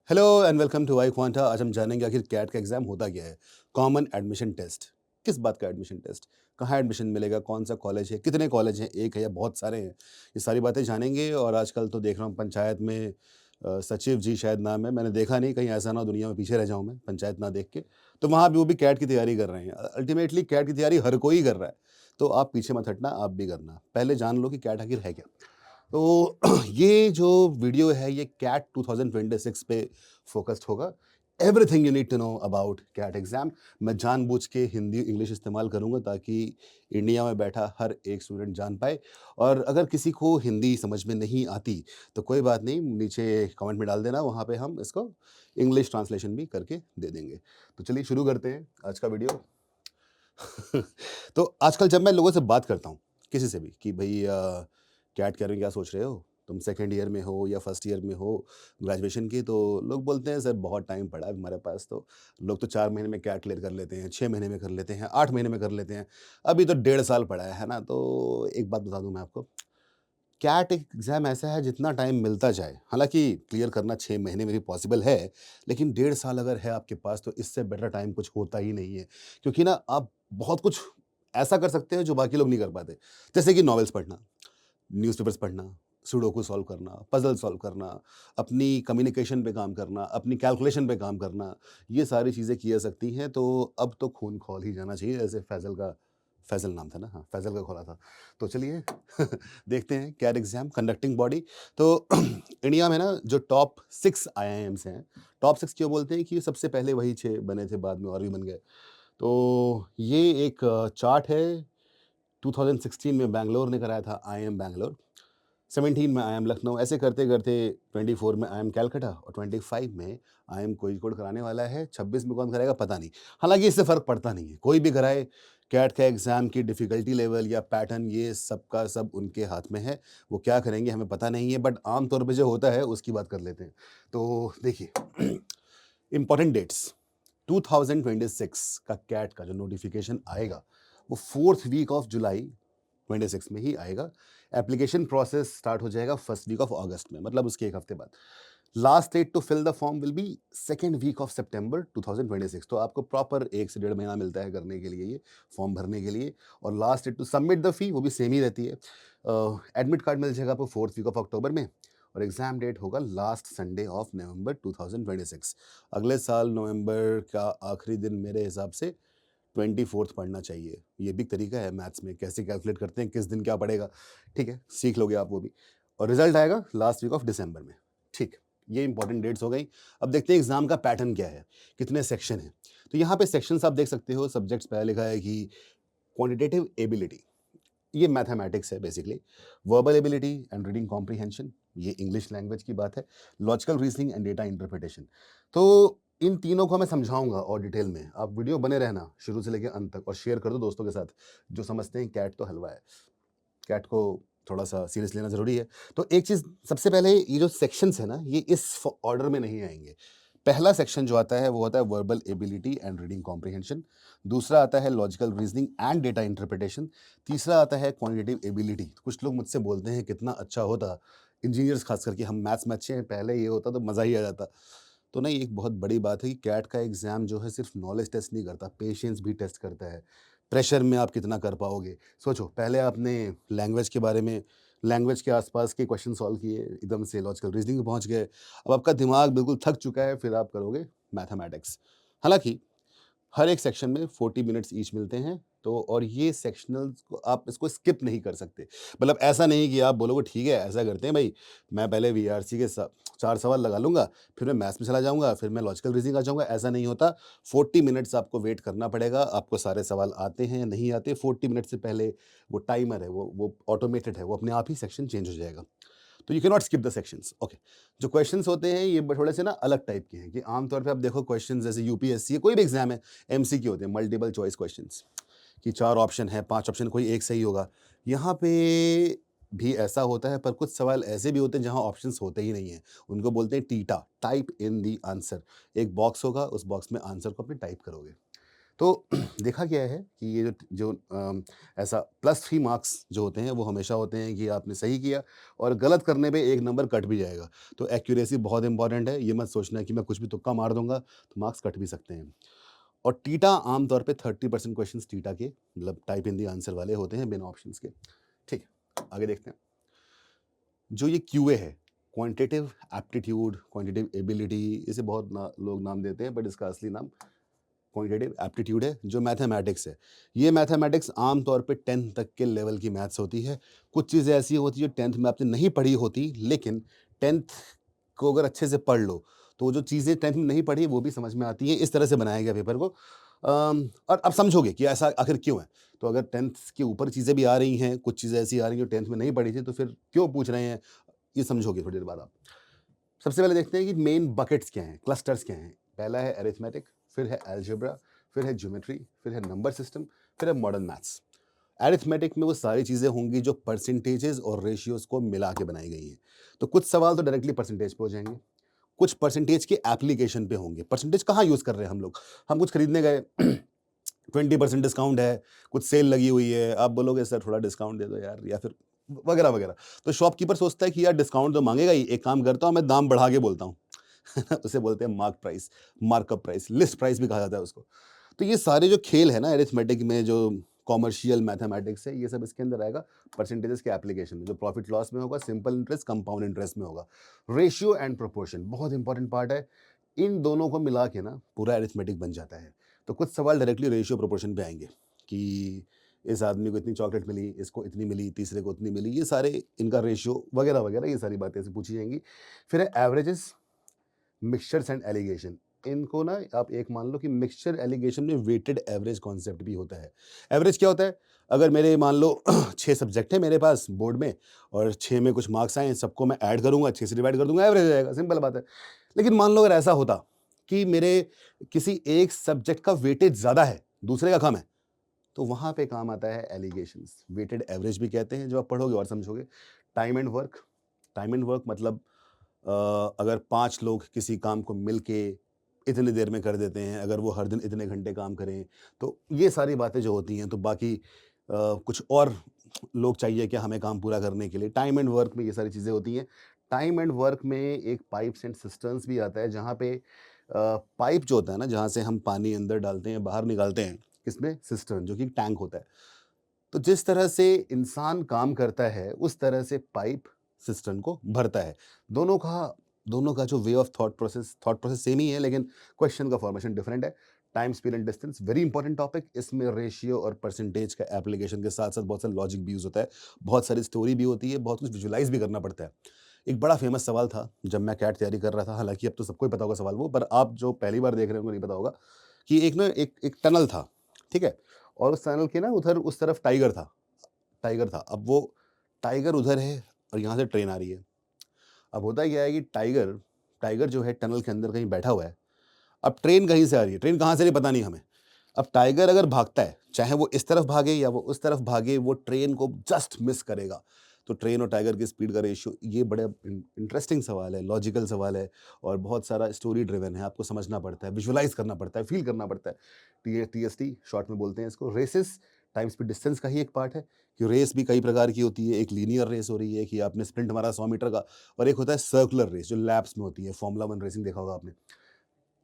Hello and welcome to Y Quanta. आज हम जानेंगे आखिर कैट का एग्जाम होता क्या है। Common admission test. किस बात का एडमिशन टेस्ट? कहाँ एडमिशन मिलेगा? कौन सा कॉलेज है? कितने कॉलेज हैं? एक है या बहुत सारे हैं? ये सारी बातें जानेंगे। और आजकल तो देख रहा हूँ पंचायत में सचिव जी शायद नाम है, मैंने देखा नहीं, कहीं ऐसा ना हो दुनिया में पीछे रह जाऊँ मैं पंचायत ना देख के। तो वहाँ भी वो भी कैट की तैयारी कर रहे हैं। अल्टीमेटली कैट की तैयारी हर कोई कर रहा है। तो आप पीछे मत हटना, आप भी करना। पहले जान लो कि कैट आखिर है क्या। तो ये जो वीडियो है ये कैट 2026 पे फोकस्ड होगा। Everything you need to know about CAT exam. मैं जानबूझ के हिंदी इंग्लिश इस्तेमाल करूंगा ताकि इंडिया में बैठा हर एक स्टूडेंट जान पाए। और अगर किसी को हिंदी समझ में नहीं आती तो कोई बात नहीं, नीचे कमेंट में डाल देना, वहाँ पे हम इसको इंग्लिश ट्रांसलेशन भी करके दे देंगे। तो चलिए शुरू करते हैं आज का वीडियो। तो आजकल जब मैं लोगों से बात करता हूँ, किसी से भी, कि भाई कैट कह रहे हो, क्या सोच रहे हो, तुम सेकेंड ईयर में हो या फर्स्ट ईयर में हो ग्रेजुएशन की, तो लोग बोलते हैं सर बहुत टाइम पड़ा है हमारे पास। तो लोग तो 4 महीने में कैट क्लियर कर लेते हैं, 6 महीने में कर लेते हैं, 8 महीने में कर लेते हैं। अभी तो 1.5 साल पड़ा है ना। तो एक बात बता दूं मैं आपको, कैट एक एग्ज़ाम ऐसा है जितना टाइम मिलता जाए, हालांकि क्लियर करना 6 महीने में भी पॉसिबल है, लेकिन 1.5 साल अगर है आपके पास तो इससे बेटर टाइम कुछ होता ही नहीं है। क्योंकि ना आप बहुत कुछ ऐसा कर सकते हैं जो बाकी लोग नहीं कर पाते। जैसे कि नॉवेल्स पढ़ना, न्यूज़पेपर्स पढ़ना, सुडोकू सॉल्व करना, पज़ल सॉल्व करना, अपनी कम्युनिकेशन पे काम करना, अपनी कैलकुलेशन पे काम करना, ये सारी चीज़ें की जा सकती हैं। तो अब तो खून खौल ही जाना चाहिए, जैसे फैज़ल नाम था ना? हाँ, फैज़ल का खौला था। तो चलिए देखते हैं कैट एग्ज़ाम कंडक्टिंग बॉडी। तो इंडिया में ना जो टॉप 6 आईआईएम्स हैं, टॉप 6 क्यों बोलते हैं कि सबसे पहले वही 6 बने थे, बाद में और भी बन गए। तो ये एक चार्ट है। 2016 में बैंगलोर ने कराया था, आईआईएम बैंगलोर। 17 में आईआईएम लखनऊ, ऐसे करते-करते 24 में आईआईएम कलकत्ता और 25 में आईआईएम कोझिकोड कराने वाला है। 26 में कौन कराएगा पता नहीं। हालाँकि इससे फ़र्क पड़ता नहीं है, कोई भी कराए, कैट का एग्ज़ाम की डिफ़िकल्टी लेवल या पैटर्न ये सब का सब उनके हाथ में है। वो क्या करेंगे हमें पता नहीं है, बट आम तौर पे जो होता है उसकी बात कर लेते हैं। तो देखिए इम्पोर्टेंट डेट्स, 2026 का कैट का जो नोटिफिकेशन आएगा वो 4th वीक ऑफ जुलाई 26 में ही आएगा। एप्लीकेशन प्रोसेस स्टार्ट हो जाएगा फर्स्ट वीक ऑफ अगस्त में, मतलब उसके एक हफ्ते बाद। Last date to fill the form will be second week of सितंबर 2026। तो आपको प्रॉपर 1 से 1.5 महीना मिलता है करने के लिए, ये फॉर्म भरने के लिए। और last date to submit the fee वो भी सेम ही रहती है। एडमिट कार्ड मिल जाएगा आपको 4th वीक ऑफ अक्टूबर में। और एग्जाम डेट होगा लास्ट संडे ऑफ नवंबर 2026। अगले साल नवंबर का आखिरी दिन मेरे हिसाब से 24th पढ़ना चाहिए। ये भी एक तरीका है मैथ्स में, कैसे कैलकुलेट करते हैं किस दिन क्या पड़ेगा। ठीक है, सीख लोगे आप वो भी। और रिजल्ट आएगा लास्ट वीक ऑफ दिसंबर में। ठीक, ये इंपॉर्टेंट डेट्स हो गई। अब देखते हैं एग्जाम का पैटर्न क्या है, कितने सेक्शन हैं। तो यहाँ पे सेक्शंस आप देख सकते हो। सब्जेक्ट्स पहले लिखा है कि क्वांटिटेटिव एबिलिटी, ये मैथमेटिक्स है basically. Verbal ability and reading comprehension, ये इंग्लिश लैंग्वेज की बात है। Logical reasoning and data interpretation. तो इन तीनों को मैं समझाऊंगा और डिटेल में, आप वीडियो बने रहना शुरू से लेकर अंत तक, और शेयर कर दो दोस्तों के साथ जो समझते हैं कैट तो हलवा है। कैट को थोड़ा सा सीरियस लेना ज़रूरी है। तो एक चीज़ सबसे पहले, ये जो सेक्शंस है ना, ये इस ऑर्डर में नहीं आएंगे। पहला सेक्शन जो आता है वो होता है verbal ability and reading comprehension. दूसरा आता है logical reasoning and data interpretation. तीसरा आता है क्वांटिटेटिव एबिलिटी। कुछ लोग मुझसे बोलते हैं कितना अच्छा होता, इंजीनियर्स खास करके, हम मैथ्स में अच्छे हैं, पहले ये होता तो मज़ा ही आ जाता। तो नहीं, एक बहुत बड़ी बात है कि कैट का एग्ज़ाम जो है सिर्फ नॉलेज टेस्ट नहीं करता, पेशेंस भी टेस्ट करता है। प्रेशर में आप कितना कर पाओगे। सोचो, पहले आपने लैंग्वेज के बारे में, लैंग्वेज के आसपास के क्वेश्चन सॉल्व किए, एकदम से लॉजिकल रीजनिंग में पहुंच गए। अब आपका दिमाग बिल्कुल थक चुका है, फिर आप करोगे मैथमेटिक्स। हालांकि हर एक सेक्शन में 40 मिनट्स ईच मिलते हैं। तो और ये सेक्शनल्स को आप इसको स्किप नहीं कर सकते। मतलब ऐसा नहीं कि आप बोलोगे ठीक है ऐसा करते हैं भाई, मैं पहले वीआरसी के 4 सवाल लगा लूंगा, फिर मैं मैथ्स में चला जाऊंगा, फिर मैं लॉजिकल रीजनिंग आ जाऊंगा, ऐसा नहीं होता। 40 मिनट्स आपको वेट करना पड़ेगा। आपको सारे सवाल आते हैं या नहीं आते, 40 मिनट से पहले वो टाइमर है, वो ऑटोमेटेड है, वो अपने आप ही सेक्शन चेंज हो जाएगा। तो you can not skip the sections. Okay, जो क्वेश्चंस होते हैं ये थोड़े से ना अलग टाइप के हैं, कि आमतौर पे आप देखो क्वेश्चंस जैसे यूपीएससी या कोई भी एग्जाम है, एमसीक्यू होते हैं, मल्टीपल चॉइस क्वेश्चंस, कि 4 ऑप्शन है, 5 ऑप्शन, कोई एक सही होगा। यहाँ पे भी ऐसा होता है, पर कुछ सवाल ऐसे भी होते हैं जहाँ ऑप्शंस होते ही नहीं है। उनको बोलते हैं theta, type in the answer. एक बॉक्स होगा, उस बॉक्स में आंसर को अपने टाइप करोगे। तो देखा गया है कि ये जो जो ऐसा +3 मार्क्स जो होते हैं वो हमेशा होते हैं कि आपने सही किया और गलत करने पे 1 नंबर कट भी जाएगा। तो एक्यूरेसी बहुत इंपॉर्टेंट है, ये मत सोचना कि मैं कुछ भी तुक्का मार दूँगा तो मार्क्स कट भी सकते हैं। और टीटा आम तौर पे 30% क्वेश्चंस टीटा के मतलब टाइप इन द आंसर वाले होते हैं बिना ऑप्शंस के। ठीक है, आगे देखते हैं। जो ये क्यूए है, क्वांटिटेटिव एप्टीट्यूड, क्वांटिटेटिव एबिलिटी, इसे बहुत लोग नाम देते हैं बट इसका असली नाम क्वांटिटेटिव एप्टीट्यूड है, जो मैथमेटिक्स है। ये मैथमेटिक्स आम तौर पे 10th तक के लेवल की मैथ्स होती है। कुछ चीज़ें ऐसी होती है जो 10th में आपने नहीं पढ़ी होती, लेकिन 10th को अगर अच्छे से पढ़ लो तो वो जो चीज़ें 10th में नहीं पढ़ी वो भी समझ में आती हैं। इस तरह से बनाया गया पेपर को। और अब समझोगे कि ऐसा आखिर क्यों है। तो अगर 10th के ऊपर चीज़ें भी आ रही हैं, कुछ चीज़ें ऐसी आ रही हैं जो 10th में नहीं पढ़ी थी, तो फिर क्यों पूछ रहे हैं, ये समझोगे थोड़ी देर बाद आप। सबसे पहले देखते हैं कि मेन बकेट्स क्या हैं, क्लस्टर्स क्या हैं। पहला है अरिथमेटिक, फिर है अलजेब्रा, फिर है ज्योमेट्री, फिर है नंबर सिस्टम, फिर है मॉडर्न मैथ्स। अरिथमेटिक में वो सारी चीज़ें होंगी जो परसेंटेजेस और रेशियोज़ को मिला के बनाई गई हैं। तो कुछ सवाल तो डायरेक्टली परसेंटेज पे हो जाएँगे, कुछ परसेंटेज के एप्लीकेशन पे होंगे। परसेंटेज कहाँ यूज़ कर रहे हैं हम लोग? हम कुछ खरीदने गए 20% डिस्काउंट है, कुछ सेल लगी हुई है, आप बोलोगे सर थोड़ा डिस्काउंट दे दो यार, या फिर वगैरह, वगैरह। तो शॉपकीपर सोचता है कि यार डिस्काउंट तो माँगेगा ही, एक काम करता हूँ मैं दाम बढ़ा के बोलता हूँ। उसे बोलते हैं mark price, markup price, list price भी कहा जाता है उसको। तो ये सारे जो खेल है ना अरिथमेटिक में, जो कॉमर्शियल मैथमेटिक्स है, ये सब इसके अंदर आएगा परसेंटेजेस के एप्लीकेशन में। जो प्रॉफिट लॉस में होगा, सिंपल इंटरेस्ट, कंपाउंड इंटरेस्ट में होगा। रेशियो एंड प्रोपोर्शन बहुत इंपॉर्टेंट पार्ट है। इन दोनों को मिला के ना पूरा अरिथमेटिक बन जाता है। तो कुछ सवाल डायरेक्टली रेशियो प्रोपोर्शन पे आएंगे कि इस आदमी को इतनी चॉकलेट मिली, इसको इतनी मिली, तीसरे को इतनी मिली, ये सारे इनका रेशियो वगैरह वगैरह, ये सारी बातें ऐसे पूछी जाएंगी। फिर है एवरेजेस, मिक्सचर्स एंड एलिगेशन। इनको ना आप एक मान लो कि मिक्सचर एलिगेशन में वेटेड एवरेज कॉन्सेप्ट भी होता है। एवरेज क्या होता है? अगर मेरे मान लो 6 सब्जेक्ट है मेरे पास बोर्ड में और 6 में कुछ मार्क्स आए, सबको मैं ऐड करूँगा, 6 से डिवाइड कर दूँगा, एवरेज आ जाएगा, सिंपल बात है। लेकिन मान लो अगर ऐसा होता कि मेरे किसी एक सब्जेक्ट का वेटेज ज़्यादा है, दूसरे का कम है, तो वहाँ पे काम आता है एलिगेशंस। वेटेड एवरेज भी कहते हैं, जो आप पढ़ोगे और समझोगे। Time and work, time and work मतलब अ, अगर 5 लोग किसी काम को मिलके इतनी देर में कर देते हैं, अगर वो हर दिन इतने घंटे काम करें, तो ये सारी बातें जो होती हैं, तो बाकी कुछ और लोग चाहिए क्या हमें काम पूरा करने के लिए, टाइम एंड वर्क में ये सारी चीज़ें होती हैं। टाइम एंड वर्क में एक पाइप्स एंड सिस्टम्स भी आता है, जहाँ पे पाइप जो होता है ना, जहाँ से हम पानी अंदर डालते हैं, बाहर निकालते हैं, इसमें सिस्टम जो कि टैंक होता है। तो जिस तरह से इंसान काम करता है, उस तरह से पाइप सिस्टम को भरता है। दोनों का दोनों का जो way of thought process same ही है, लेकिन क्वेश्चन का फॉर्मेशन डिफरेंट है। Time, speed and distance very important topic. इसमें रेशियो और परसेंटेज का एप्लीकेशन के साथ-साथ बहुत सारा लॉजिक भी यूज़ होता है। बहुत सारी स्टोरी भी होती है, बहुत कुछ विजुअलाइज़ भी करना पड़ता है। एक बड़ा फेमस सवाल था जब मैं कैट तैयारी कर रहा था, हालाँकि अब तो सबको ही पता होगा सवाल वो, पर आप जो पहली बार देख रहे हैं उनको नहीं पता होगा कि एक ना एक टनल था, ठीक है? और उस टनल के ना उधर उस तरफ टाइगर था। अब वो टाइगर उधर है और यहाँ से ट्रेन आ रही है। अब होता क्या है कि टाइगर टाइगर जो है टनल के अंदर कहीं बैठा हुआ है। अब ट्रेन कहीं से आ रही है, ट्रेन कहाँ से आ रही है पता नहीं हमें। अब टाइगर अगर भागता है, चाहे वो इस तरफ भागे या वो उस तरफ भागे, वो ट्रेन को जस्ट मिस करेगा। तो ट्रेन और टाइगर की स्पीड का रेशियो, ये बड़ा इंटरेस्टिंग सवाल है, लॉजिकल सवाल है और बहुत सारा स्टोरी ड्रिवन है। आपको समझना पड़ता है, विजुअलाइज़ करना पड़ता है, फ़ील करना पड़ता है। टीएसटी शॉर्ट में बोलते हैं इसको। रेसेस टाइम स्पीड डिस्टेंस का ही एक पार्ट है कि रेस भी कई प्रकार की होती है। एक लीनियर रेस हो रही है कि आपने स्प्रिंट मारा 100 मीटर का, और एक होता है सर्कुलर रेस जो लैप्स में होती है। फॉर्मूला 1 रेसिंग देखा होगा आपने।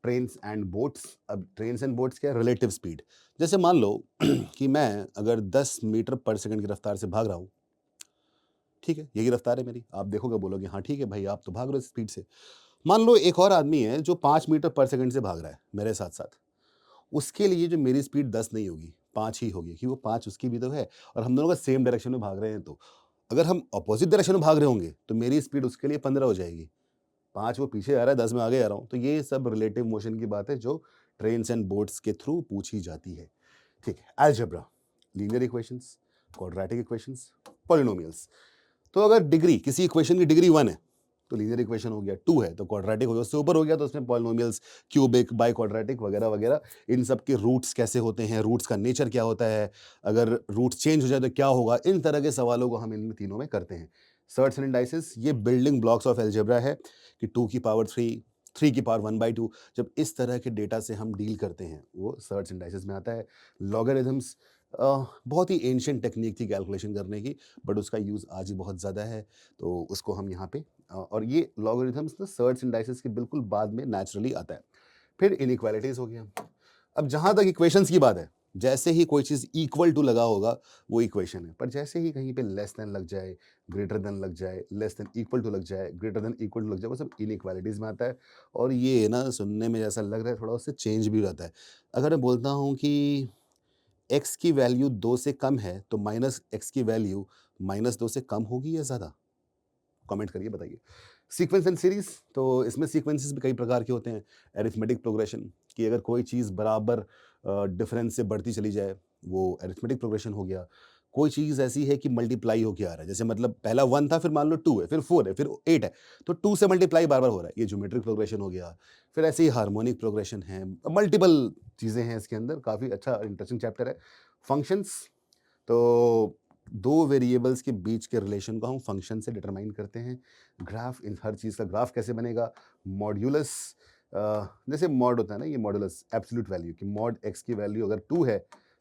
ट्रेन्स एंड बोट्स, अब ट्रेन्स एंड बोट्स क्या है? Relative speed. जैसे मान लो कि मैं अगर 10 मीटर पर सेकंड की रफ्तार से भाग रहा हूँ, ठीक है, यही रफ्तार है मेरी। आप देखोगे बोलोगे हाँ ठीक है भाई, आप तो भाग रहे हो स्पीड से। मान लो एक और आदमी है जो 5 मीटर पर सेकंड से भाग रहा है मेरे साथ-साथ। उसके लिए जो मेरी स्पीड 10 नहीं होगी, 5 ही होगी, कि वो 5 उसकी भी तो है और हम दोनों का सेम डायरेक्शन में भाग रहे हैं तो। अगर हम अपोज़िट डायरेक्शन में भाग रहे होंगे, तो मेरी स्पीड उसके लिए 15 हो जाएगी। 5 वो पीछे आ रहा है, 10 मैं आगे आ रहा हूँ। तो ये सब रिलेटिव मोशन की बात है जो ट्रेन्स एंड बोट्स के थ्रू पूछी जाती है। ठीक है, algebra, linear equations, quadratic equations, polynomials. तो अगर डिग्री किसी इक्वेशन की डिग्री 1 है, तो लीनियर इक्वेशन हो गया, 2 है तो क्वाड्रेटिक हो गया, उससे ऊपर हो गया तो उसमें पॉलिनोमियल्स, क्यूबिक, बाई क्वाड्रेटिक वगैरह वगैरह। इन सब के रूट्स कैसे होते हैं, रूट्स का नेचर क्या होता है, अगर रूट्स चेंज हो जाए तो क्या होगा, इन तरह के सवालों को हम इन तीनों में करते हैं। सर्ट्स एंड इंडाइसेस, ये बिल्डिंग ब्लॉक्स ऑफ अलजेब्रा है कि 2 की पावर 3, 3 की पावर 1/2। जब इस तरह के डेटा से हम डील करते हैं वो सर्च इंडाइसेस में आता है। लॉगरिथम्स बहुत ही एंशिएंट टेक्निक थी कैलकुलेशन करने की, बट उसका यूज़ आज भी बहुत ज़्यादा है, तो उसको हम यहाँ पे और ये लॉगरिथम्स ना सर्च इंडाइसेस के बिल्कुल बाद में नेचुरली आता है। फिर इनइक्वालिटीज़ हो गया। अब जहाँ तक इक्वेशंस की बात है, जैसे ही कोई चीज़ इक्वल टू लगा होगा वो इक्वेशन है, पर जैसे ही कहीं पे लेस देन लग जाए, ग्रेटर देन लग जाए, लेस देन इक्वल टू लग जाए, ग्रेटर देन इक्वल टू लग जाए, वो सब इनइक्वालिटीज़ में आता है। और ये ना सुनने में जैसा लग रहा है थोड़ा उससे चेंज भी हो जाता है। अगर मैं बोलता हूँ कि x की वैल्यू 2 से कम है तो माइनस x की वैल्यू -2 से कम होगी या ज़्यादा? कमेंट करिए बताइए। सीक्वेंस एंड सीरीज़, तो इसमें सीक्वेंसेस भी कई प्रकार के होते हैं। अरिथमेटिक प्रोग्रेशन, कि अगर कोई चीज़ बराबर डिफरेंस से बढ़ती चली जाए, वो अरिथमेटिक प्रोग्रेशन हो गया। कोई चीज़ ऐसी है कि मल्टीप्लाई होके आ रहा है, जैसे मतलब पहला 1 था, फिर मान लो 2 है, फिर 4 है, फिर 8 है, तो 2 से मल्टीप्लाई बार-बार हो रहा है, ये ज्योमेट्रिक प्रोग्रेशन हो गया। फिर ऐसे ही हार्मोनिक प्रोग्रेशन है, मल्टीपल चीज़ें हैं इसके अंदर, काफ़ी अच्छा इंटरेस्टिंग चैप्टर है। फंक्शंस, तो 2 वेरिएबल्स के बीच के रिलेशन को हम फंक्शन से डिटरमाइन करते हैं। ग्राफ, इन हर चीज़ का ग्राफ कैसे बनेगा? मॉड्यूलस, जैसे मॉड होता है ना, ये मॉडुलस एब्सोल्यूट वैल्यू कि मॉड x की वैल्यू अगर 2 है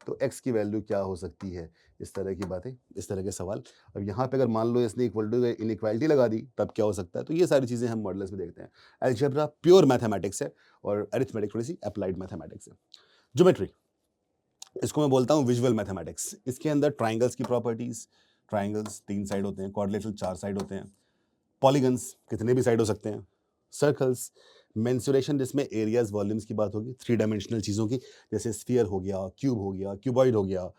तो x की वैल्यू क्या हो सकती है? इस तरह की बातें, इस तरह के सवाल। अब यहाँ पे अगर मान लो इसने इक्वल टू इनइक्वालिटी लगा दी, तब क्या हो सकता है? तो ये सारी चीज़ें हम मॉडुलस में देखते हैं। अलजेब्रा प्योर मैथमेटिक्स है और अरिथमेटिक थोड़ी-सी एप्लाइड मैथमेटिक्स है। ज्योमेट्री, इसको मैं बोलता हूँ विजुअल मैथमेटिक्स। इसके अंदर ट्राइंगल्स की प्रॉपर्टीज, ट्राइंगल्स 3 साइड होते हैं, क्वाड्रिलेटरल 4 साइड होते हैं, पॉलीगन्स कितने भी साइड हो सकते हैं, सर्कल्स, मेंसुरेशन जिसमें एरियाज वॉल्यूम्स की बात होगी, 3 डायमेंशनल चीज़ों की, जैसे स्फीयर हो गया, क्यूब हो गया, क्यूबॉइड हो गया।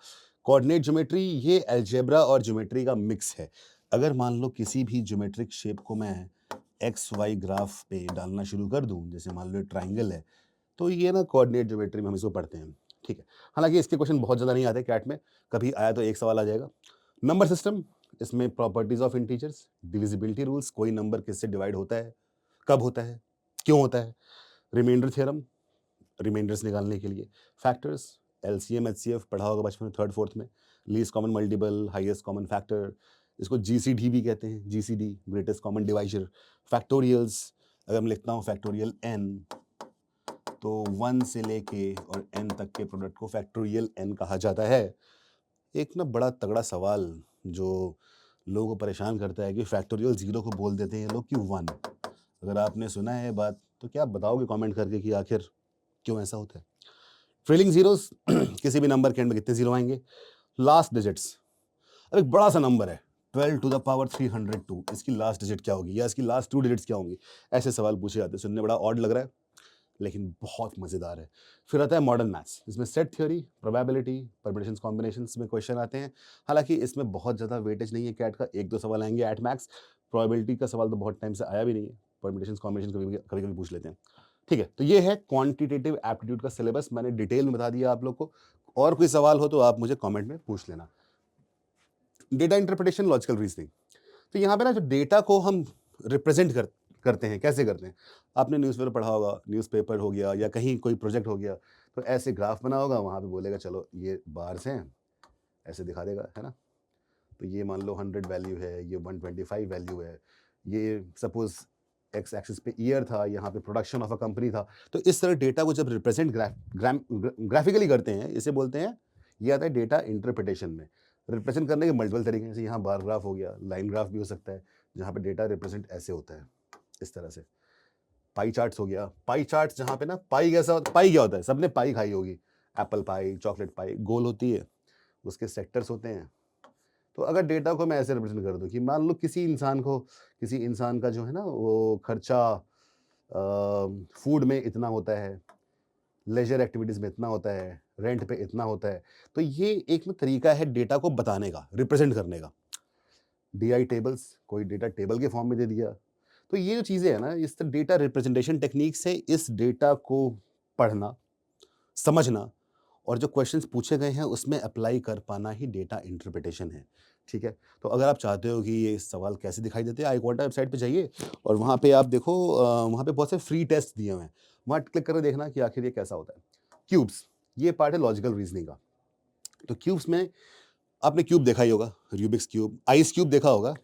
कोऑर्डिनेट ज्योमेट्री, ये अलजेब्रा और ज्योमेट्री का मिक्स है। अगर मान लो किसी भी ज्योमेट्रिक शेप को मैं एक्स वाई ग्राफ पे डालना शुरू कर दूं, जैसे मान लो ट्राइंगल है, तो ये ना कोऑर्डिनेट ज्योमेट्री में हम इसको पढ़ते हैं। ठीक है, हालांकि इसके क्वेश्चन बहुत ज़्यादा नहीं आते कैट में, कभी आया तो एक सवाल आ जाएगा। नंबर सिस्टम, इसमें properties of integers, divisibility rules, कोई नंबर किससे डिवाइड होता है, कब होता है, क्यों होता है, रिमाइंडर थ्योरम, रिमाइंडर्स निकालने के लिए, फैक्टर्स, एलसीएम एचसीएफ पढ़ा होगा बचपन में, थर्ड फोर्थ में, least common multiple, highest common factor, इसको जीसीडी भी कहते हैं, GCD greatest common divisor, factorials, अगर मैं लिखता हूँ फैक्टोरियल एन, तो 1 से लेके और n तक के प्रोडक्ट को फैक्टोरियल n कहा जाता है। एक ना बड़ा तगड़ा सवाल जो लोगों को परेशान करता है कि फैक्टोरियल 0 को बोल देते हैं ये लोग कि 1। अगर आपने सुना है ये बात तो क्या बताओगे कमेंट करके कि आखिर क्यों ऐसा होता है? ट्रेलिंग जीरोस, किसी भी नंबर के एंड में कितने जीरो आएंगे? लास्ट डिजिट्स, अब एक बड़ा सा नंबर है 12 टू द पावर 302, इसकी लास्ट डिजिट क्या होगी या इसकी लास्ट 2 डिजिट्स क्या होंगी? ऐसे सवाल पूछे जाते हैं, सुनने बड़ा ऑड लग रहा है लेकिन बहुत मज़ेदार है। फिर आता है मॉडर्न मैथ्स, इसमें set theory, probability, permutations combinations में क्वेश्चन आते हैं। हालांकि इसमें बहुत ज़्यादा वेटेज नहीं है कैट का, 1-2 सवाल आएंगे एट मैक्स। प्रोबेबिलिटी का सवाल तो बहुत टाइम से आया भी नहीं है, परम्यूटेशंस कॉम्बिनेशन कभी कभी पूछ लेते हैं। ठीक है, तो ये है क्वांटिटेटिव एप्टीट्यूड का सिलेबस, मैंने डिटेल में बता दिया आप लोग को। और कोई सवाल हो तो आप मुझे कॉमेंट में पूछ लेना। डेटा इंटरप्रिटेशन, लॉजिकल रीजनिंग, तो यहाँ पे ना जो डेटा को हम रिप्रेजेंट करते हैं, कैसे करते हैं? आपने न्यूज़पेपर पढ़ा होगा, न्यूज़पेपर हो गया या कहीं कोई प्रोजेक्ट हो गया, तो ऐसे ग्राफ बना होगा, वहाँ पे बोलेगा चलो ये बार्स हैं, ऐसे दिखा देगा, है ना? तो ये मान लो 100 वैल्यू है, ये 125 वैल्यू है, ये सपोज एक्स एक्सिस पे ईयर था, यहाँ पे प्रोडक्शन ऑफ अ कंपनी था। तो इस तरह डेटा को जब रिप्रेजेंट ग्राफिकली करते हैं, इसे बोलते हैं, ये आता है डेटा इंटरप्रिटेशन में। रिप्रेजेंट करने के मल्टीपल तरीके हैं, जैसे यहाँ बार ग्राफ हो गया, लाइन ग्राफ भी हो सकता है, जहाँ पे डेटा रिप्रेजेंट ऐसे होता है, इस तरह से। पाई चार्ट्स हो गया, पाई चार्ट जहाँ पे ना पाई कैसा होता, पाई क्या होता है? सबने पाई खाई होगी, एप्पल पाई, चॉकलेट पाई, गोल होती है, उसके सेक्टर्स होते हैं। तो अगर डेटा को मैं ऐसे रिप्रेजेंट कर दूं कि मान लो किसी इंसान का जो है ना वो खर्चा फूड में इतना होता है, लेजर एक्टिविटीज में इतना होता है, रेंट पे इतना होता है, तो ये एक तरीका है डेटा को बताने का, रिप्रेजेंट करने का। डीआई टेबल्स, कोई डेटा टेबल के फॉर्म में दे दिया। तो ये जो चीज़ें हैं ना, इस डेटा रिप्रेजेंटेशन टेक्निक से इस डेटा को पढ़ना, समझना और जो क्वेश्चंस पूछे गए हैं उसमें अप्लाई कर पाना ही डेटा इंटरप्रिटेशन है। ठीक है, तो अगर आप चाहते हो कि ये सवाल कैसे दिखाई देते हैं, iQuanta वेबसाइट पे जाइए और वहाँ पे आप देखो, वहाँ पे बहुत से फ्री टेस्ट दिए हुए हैं, वहाँ क्लिक करके देखना कि आखिर ये कैसा होता है। क्यूब्स, ये पार्ट है लॉजिकल रीजनिंग का। तो क्यूब्स में आपने क्यूब देखा ही होगा, रूबिक्स क्यूब, आइस क्यूब देखा होगा,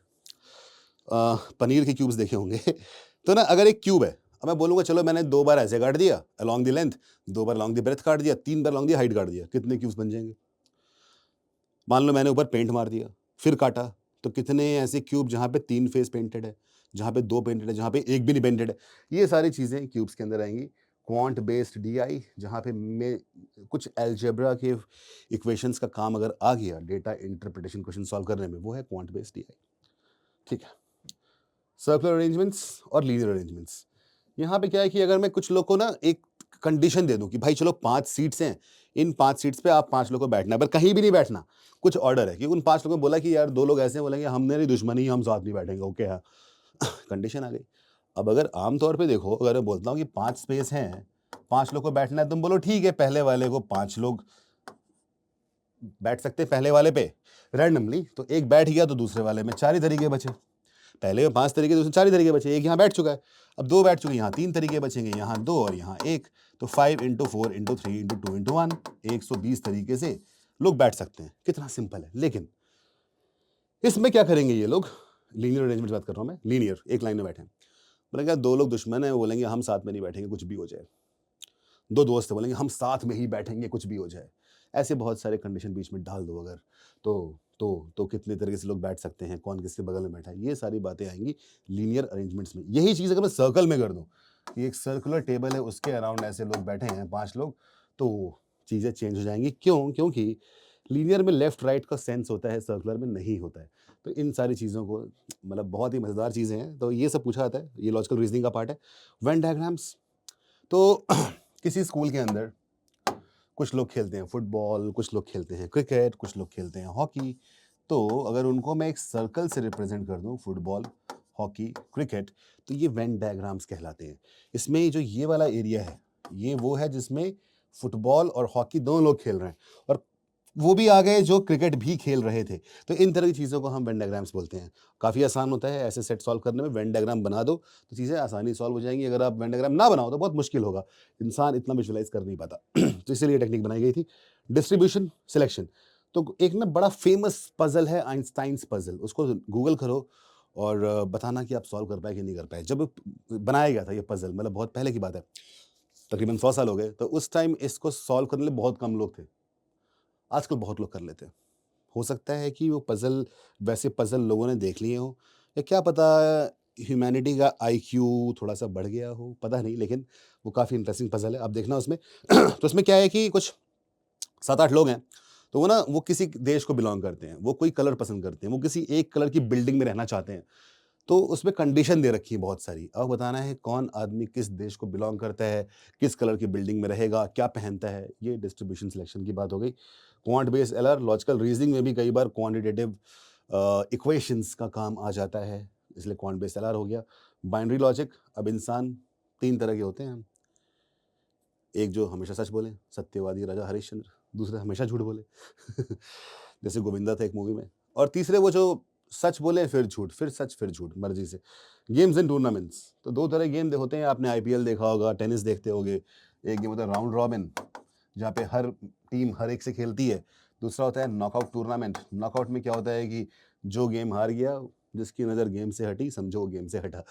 पनीर के क्यूब्स देखे होंगे। तो ना अगर एक क्यूब है, अब मैं बोलूँगा चलो मैंने 2 बार ऐसे काट दिया along the length, 2 bar along the breadth काट दिया, 3 बार अलोंग द हाइट काट दिया, कितने क्यूब्स बन जाएँगे? मान लो मैंने ऊपर पेंट मार दिया, फिर काटा, तो कितने ऐसे क्यूब जहाँ पे 3 फेस पेंटेड है, जहाँ पे 2 पेंटेड है, जहाँ पे 1 भी नहीं पेंटेड है, ये सारी चीज़ें क्यूब्स के अंदर आएँगी। क्वांट बेस्ड डीआई जहाँ पे मैं कुछ अलजेब्रा के इक्वेशंस का काम अगर आ गया डेटा इंटरप्रिटेशन क्वेश्चन सॉल्व करने में, वो है क्वांट बेस्ड डीआई। ठीक है। सर्कुलर अरेंजमेंट्स और लीनियर अरेंजमेंट्स। यहाँ पे क्या है कि अगर मैं कुछ लोग को ना एक कंडीशन दे दूं कि भाई चलो 5 सीट्स हैं, इन 5 सीट्स पे आप 5 लोग को बैठना है, पर कहीं भी नहीं बैठना, कुछ ऑर्डर है कि उन 5 लोगों ने बोला कि यार 2 लोग ऐसे हैं, बोलेंगे हमने नहीं दुश्मनी, हम साथ नहीं बैठेंगे, ओके हाँ। कंडीशन आ गई। अब अगर आम तौर पे देखो, अगर मैं बोलता हूँ कि 5 स्पेस हैं, 5 लोग को बैठना है, तुम बोलो ठीक है, पहले वाले को 5 लोग बैठ सकते हैं पहले वाले पे रैंडमली, तो एक बैठ गया तो दूसरे वाले में 4 ही तरीके बचे। पहले में 5 तरीके, दूसरे 4 ही तरीके बचे, एक यहाँ बैठ चुका है, अब 2 बैठ चुके हैं, यहाँ 3 तरीके बचेंगे, यहाँ 2 और यहाँ 1, तो 5 इंटू 4 इंटू 3 इंटू 2 इंटू 1, 120 तरीके से लोग बैठ सकते हैं। कितना सिंपल है। लेकिन इसमें क्या करेंगे ये लोग, लीनियर अरेंजमेंट बात कर रहा हूँ मैं, लीनियर एक लाइन में बैठे, बोलेंगे 2 लोग दुश्मन है, बोलेंगे हम साथ में नहीं बैठेंगे कुछ भी हो जाए। 2 दोस्त है, बोलेंगे हम साथ में ही बैठेंगे कुछ भी हो जाए। ऐसे बहुत सारे कंडीशन बीच में डाल दो अगर, तो कितने तरीके से लोग बैठ सकते हैं, कौन किसके बगल में बैठा है, ये सारी बातें आएंगी लीनियर अरेंजमेंट्स में। यही चीज़ अगर मैं सर्कल में कर दूं कि एक सर्कुलर टेबल है, उसके अराउंड ऐसे लोग बैठे हैं 5 लोग, तो चीज़ें चेंज हो जाएंगी। क्यों? क्योंकि लीनियर में लेफ्ट राइट का सेंस होता है, सर्कुलर में नहीं होता है। तो इन सारी चीज़ों को, मतलब बहुत ही मज़ेदार चीज़ें हैं, तो ये सब पूछा जाता है, ये लॉजिकल रीजनिंग का पार्ट है। वेन डायग्राम्स, तो किसी स्कूल के अंदर कुछ लोग खेलते हैं फुटबॉल, कुछ लोग खेलते हैं क्रिकेट, कुछ लोग खेलते हैं हॉकी, तो अगर उनको मैं एक सर्कल से रिप्रेजेंट कर दूं, फुटबॉल, हॉकी, क्रिकेट, तो ये वेन डायग्राम्स कहलाते हैं। इसमें जो ये वाला एरिया है, ये वो है जिसमें फुटबॉल और हॉकी दोनों लोग खेल रहे हैं, और वो भी आ गए जो क्रिकेट भी खेल रहे थे। तो इन तरह की चीज़ों को हम वेन डायग्राम्स बोलते हैं। काफ़ी आसान होता है ऐसे सेट सॉल्व करने में, वेन डायग्राम बना दो तो चीज़ें आसानी सॉल्व हो जाएंगी। अगर आप वेन डायग्राम ना बनाओ तो बहुत मुश्किल होगा, इंसान इतना विजुलाइज कर नहीं पाता। तो इसीलिए टेक्निक बनाई गई थी। डिस्ट्रीब्यूशन सिलेक्शन, तो एक ना बड़ा फेमस पजल है आइंस्टाइन्स पजल, उसको गूगल करो और बताना कि आप सॉल्व कर पाए कि नहीं कर पाए। जब बनाया गया था ये पजल, मतलब बहुत पहले की बात है, तकरीबन 100 साल हो गए, तो उस टाइम इसको सॉल्व करने लिए बहुत कम लोग थे। आजकल बहुत लोग कर लेते हैं। हो सकता है कि वो पज़ल, वैसे पज़ल लोगों ने देख लिए हों, या क्या पता ह्यूमैनिटी का आईक्यू थोड़ा-सा बढ़ गया हो, पता नहीं, लेकिन वो काफ़ी इंटरेस्टिंग पज़ल है, आप देखना उसमें। तो उसमें क्या है कि कुछ 7-8 लोग हैं, तो वो ना वो किसी देश को बिलॉन्ग करते हैं, वो कोई कलर पसंद करते हैं, वो किसी एक कलर की बिल्डिंग में रहना चाहते हैं। तो उसमें कंडीशन दे रखी है बहुत सारी। अब बताना है कौन आदमी किस देश को बिलॉन्ग करता है, किस कलर की बिल्डिंग में रहेगा, क्या पहनता है, ये डिस्ट्रीब्यूशन सिलेक्शन की बात हो गई। Quant based LR, logical reasoning में भी कई बार क्वांटिटेटिव इक्वेशंस का काम आ जाता है, इसलिए क्वांट बेस्ड एलआर हो गया। बाइनरी लॉजिक, अब इंसान 3 तरह के होते हैं। एक जो हमेशा सच बोले, सत्यवादी राजा हरिश्चंद्र, दूसरे हमेशा झूठ बोले, जैसे गोविंदा था एक मूवी में, और तीसरे वो जो सच बोले फिर झूठ, फिर सच फिर झूठ, मर्जी से। गेम्स एंड टूर्नामेंट्स, तो 2 तरह के गेम होते हैं, आपने आईपीएल देखा होगा, टेनिस देखते होगे। एक गेम होता है राउंड रॉबिन, जहाँ पे हर टीम हर एक से खेलती है। दूसरा होता है नॉकआउट टूर्नामेंट। नॉकआउट में क्या होता है कि जो गेम हार गया, जिसकी नज़र गेम से हटी, समझो वो गेम से हटा।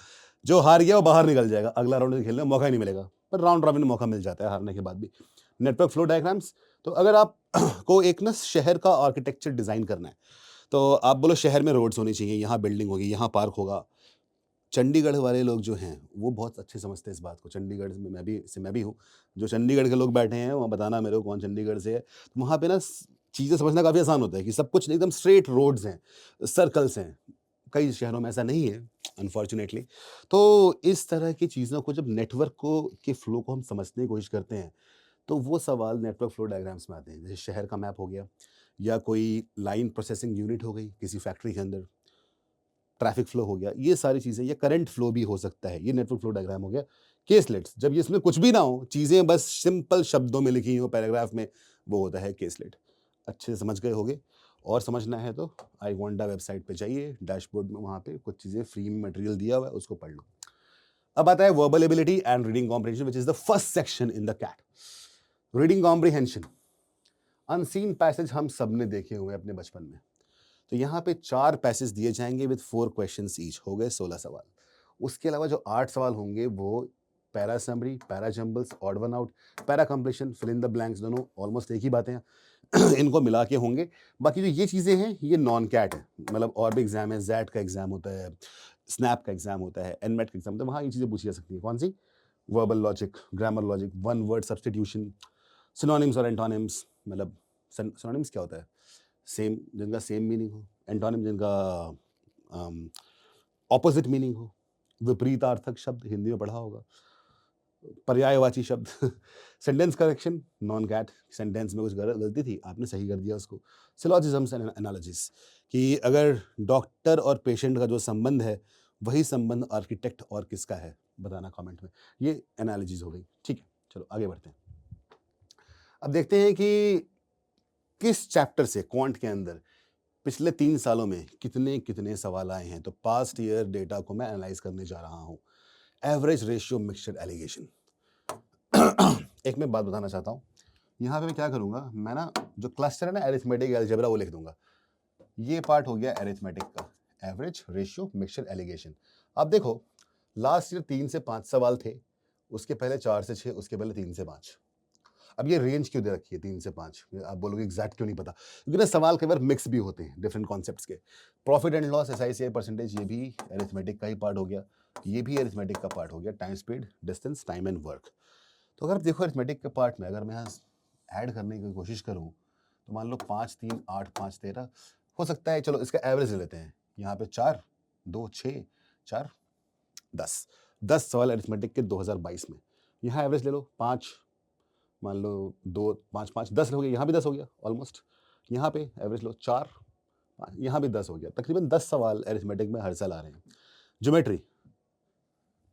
जो हार गया वो बाहर निकल जाएगा, अगला राउंड में खेलने का मौका ही नहीं मिलेगा, पर राउंड रॉबिन में मौका मिल जाता है हारने के बाद भी। नेटवर्क फ्लो डायग्राम्स, तो अगर आप को एक ना शहर का आर्किटेक्चर डिज़ाइन करना है, तो आप बोलो शहर में रोड्स होनी चाहिए, यहाँ बिल्डिंग होगी, यहाँ पार्क होगा। चंडीगढ़ वाले लोग जो हैं, वो बहुत अच्छे समझते हैं इस बात को। चंडीगढ़ में मैं भी हूँ। जो चंडीगढ़ के लोग बैठे हैं, वहाँ बताना मेरे को कौन चंडीगढ़ से है। तो वहाँ पे ना चीज़ें समझना काफ़ी आसान होता है कि सब कुछ एकदम स्ट्रेट रोड्स हैं, सर्कल्स हैं। कई शहरों में ऐसा नहीं है, अनफॉर्चुनेटली। तो इस तरह की चीज़ों को, जब नेटवर्क को के फ्लो को हम समझने की कोशिश करते हैं, तो वो सवाल नेटवर्क फ्लो डायग्राम्स में आते हैं। जैसे शहर का मैप हो गया, या कोई लाइन प्रोसेसिंग यूनिट हो गई किसी फैक्ट्री के अंदर, ट्रैफिक फ्लो हो गया, ये सारी चीज़ें, या करंट फ्लो भी हो सकता है, ये नेटवर्क फ्लो डायग्राम हो गया। केसलेट्स, जब ये इसमें कुछ भी ना हो, चीज़ें बस सिंपल शब्दों में लिखी हो पैराग्राफ में, वो होता है केसलेट। अच्छे से समझ गए होगे, और समझना है तो आई वांडा वेबसाइट पे जाइए, डैशबोर्ड में वहाँ पे कुछ चीज़ें फ्री में मटेरियल दिया हुआ है, उसको पढ़ लो। अब आता है verbal ability and reading comprehension, which is the first section in the CAT. Reading comprehension, unseen passage हम सब ने देखे हुए अपने बचपन में। तो यहाँ पे 4 पैसेज दिए जाएंगे विद 4 क्वेश्चंस ईच, हो गए 16 सवाल। उसके अलावा जो 8 सवाल होंगे वो para summary, para jumbles, odd one out, para completion, fill in the blanks, दोनों ऑलमोस्ट एक ही बातें हैं। इनको मिला के होंगे। बाकी जो ये चीज़ें हैं ये नॉन कैट है, मतलब और भी एग्जाम है, जैट का एग्जाम होता है, स्नैप का एग्जाम होता है, एनमेट का एग्जाम होता है, वहाँ ये चीज़ें पूछी जा सकती है। कौन सी? Verbal logic, grammar logic, one word substitution, synonyms और एंटोनिम्स। मतलब सिनोनिम्स क्या होता है? सेम, जिनका सेम मीनिंग हो, एंटोनिम जिनका ऑपोजिट मीनिंग हो, विपरीतार्थक शब्द हिंदी में पढ़ा होगा, पर्यायवाची शब्द, sentence correction, non CAT, sentence में कुछ गलती थी, आपने सही कर दिया उसको, सिलॉजिज्म्स एंड एनालॉजीज, कि अगर डॉक्टर और पेशेंट का जो संबंध है वही संबंध आर्किटेक्ट और किसका है, बताना कमेंट में। ये एनालॉजीज हो गई। ठीक है, चलो आगे बढ़ते हैं। अब देखते हैं कि किस चैप्टर से क्वांट के अंदर पिछले 3 सालों में कितने कितने सवाल आए हैं। तो पास्ट ईयर डेटा को मैं एनालाइज करने जा रहा हूं। Average ratio mixture allegation. एक मैं बात बताना चाहता हूँ, यहाँ पे मैं क्या करूँगा, मैं ना जो क्लस्टर है ना एरिथमेटिक अलजेब्रा वो लिख दूंगा। ये पार्ट हो गया एरिथमेटिक का, एवरेज रेशियो मिक्सचर एलिगेशन। अब देखो लास्ट ईयर 3 से 5 सवाल थे, उसके पहले 4 से 6, उसके पहले 3 से 5। अब ये रेंज क्यों दे रखी है 3 से 5? आप बोलोगे एग्जैक्ट क्यों नहीं पता, क्योंकि ना सवाल कई बार मिक्स भी होते हैं डिफरेंट कॉन्सेप्ट्स के। Profit and loss, SICI percentage, ये भी एरिथमेटिक का ही पार्ट हो गया, ये भी एरिथमेटिक का पार्ट हो गया। Time speed, distance, time and work. तो अगर आप देखो एरिथमेटिक के पार्ट में अगर मैं यहाँ ऐड करने की कोशिश करूँ तो मान लो 5 3 8 5 13 हो सकता है। चलो इसका एवरेज ले लेते हैं, यहाँ पे 4 2 6 4 10 सवाल एरिथमेटिक के 2022 में। यहाँ एवरेज ले लो 5, मान लो 2 5 5 10 हो गया, यहाँ भी 10 हो गया ऑलमोस्ट। यहाँ पे एवरेज लो 4 5, यहाँ भी 10 हो गया। तकरीबन 10 सवाल एरिथमेटिक में हर साल आ रहे हैं। ज्योमेट्री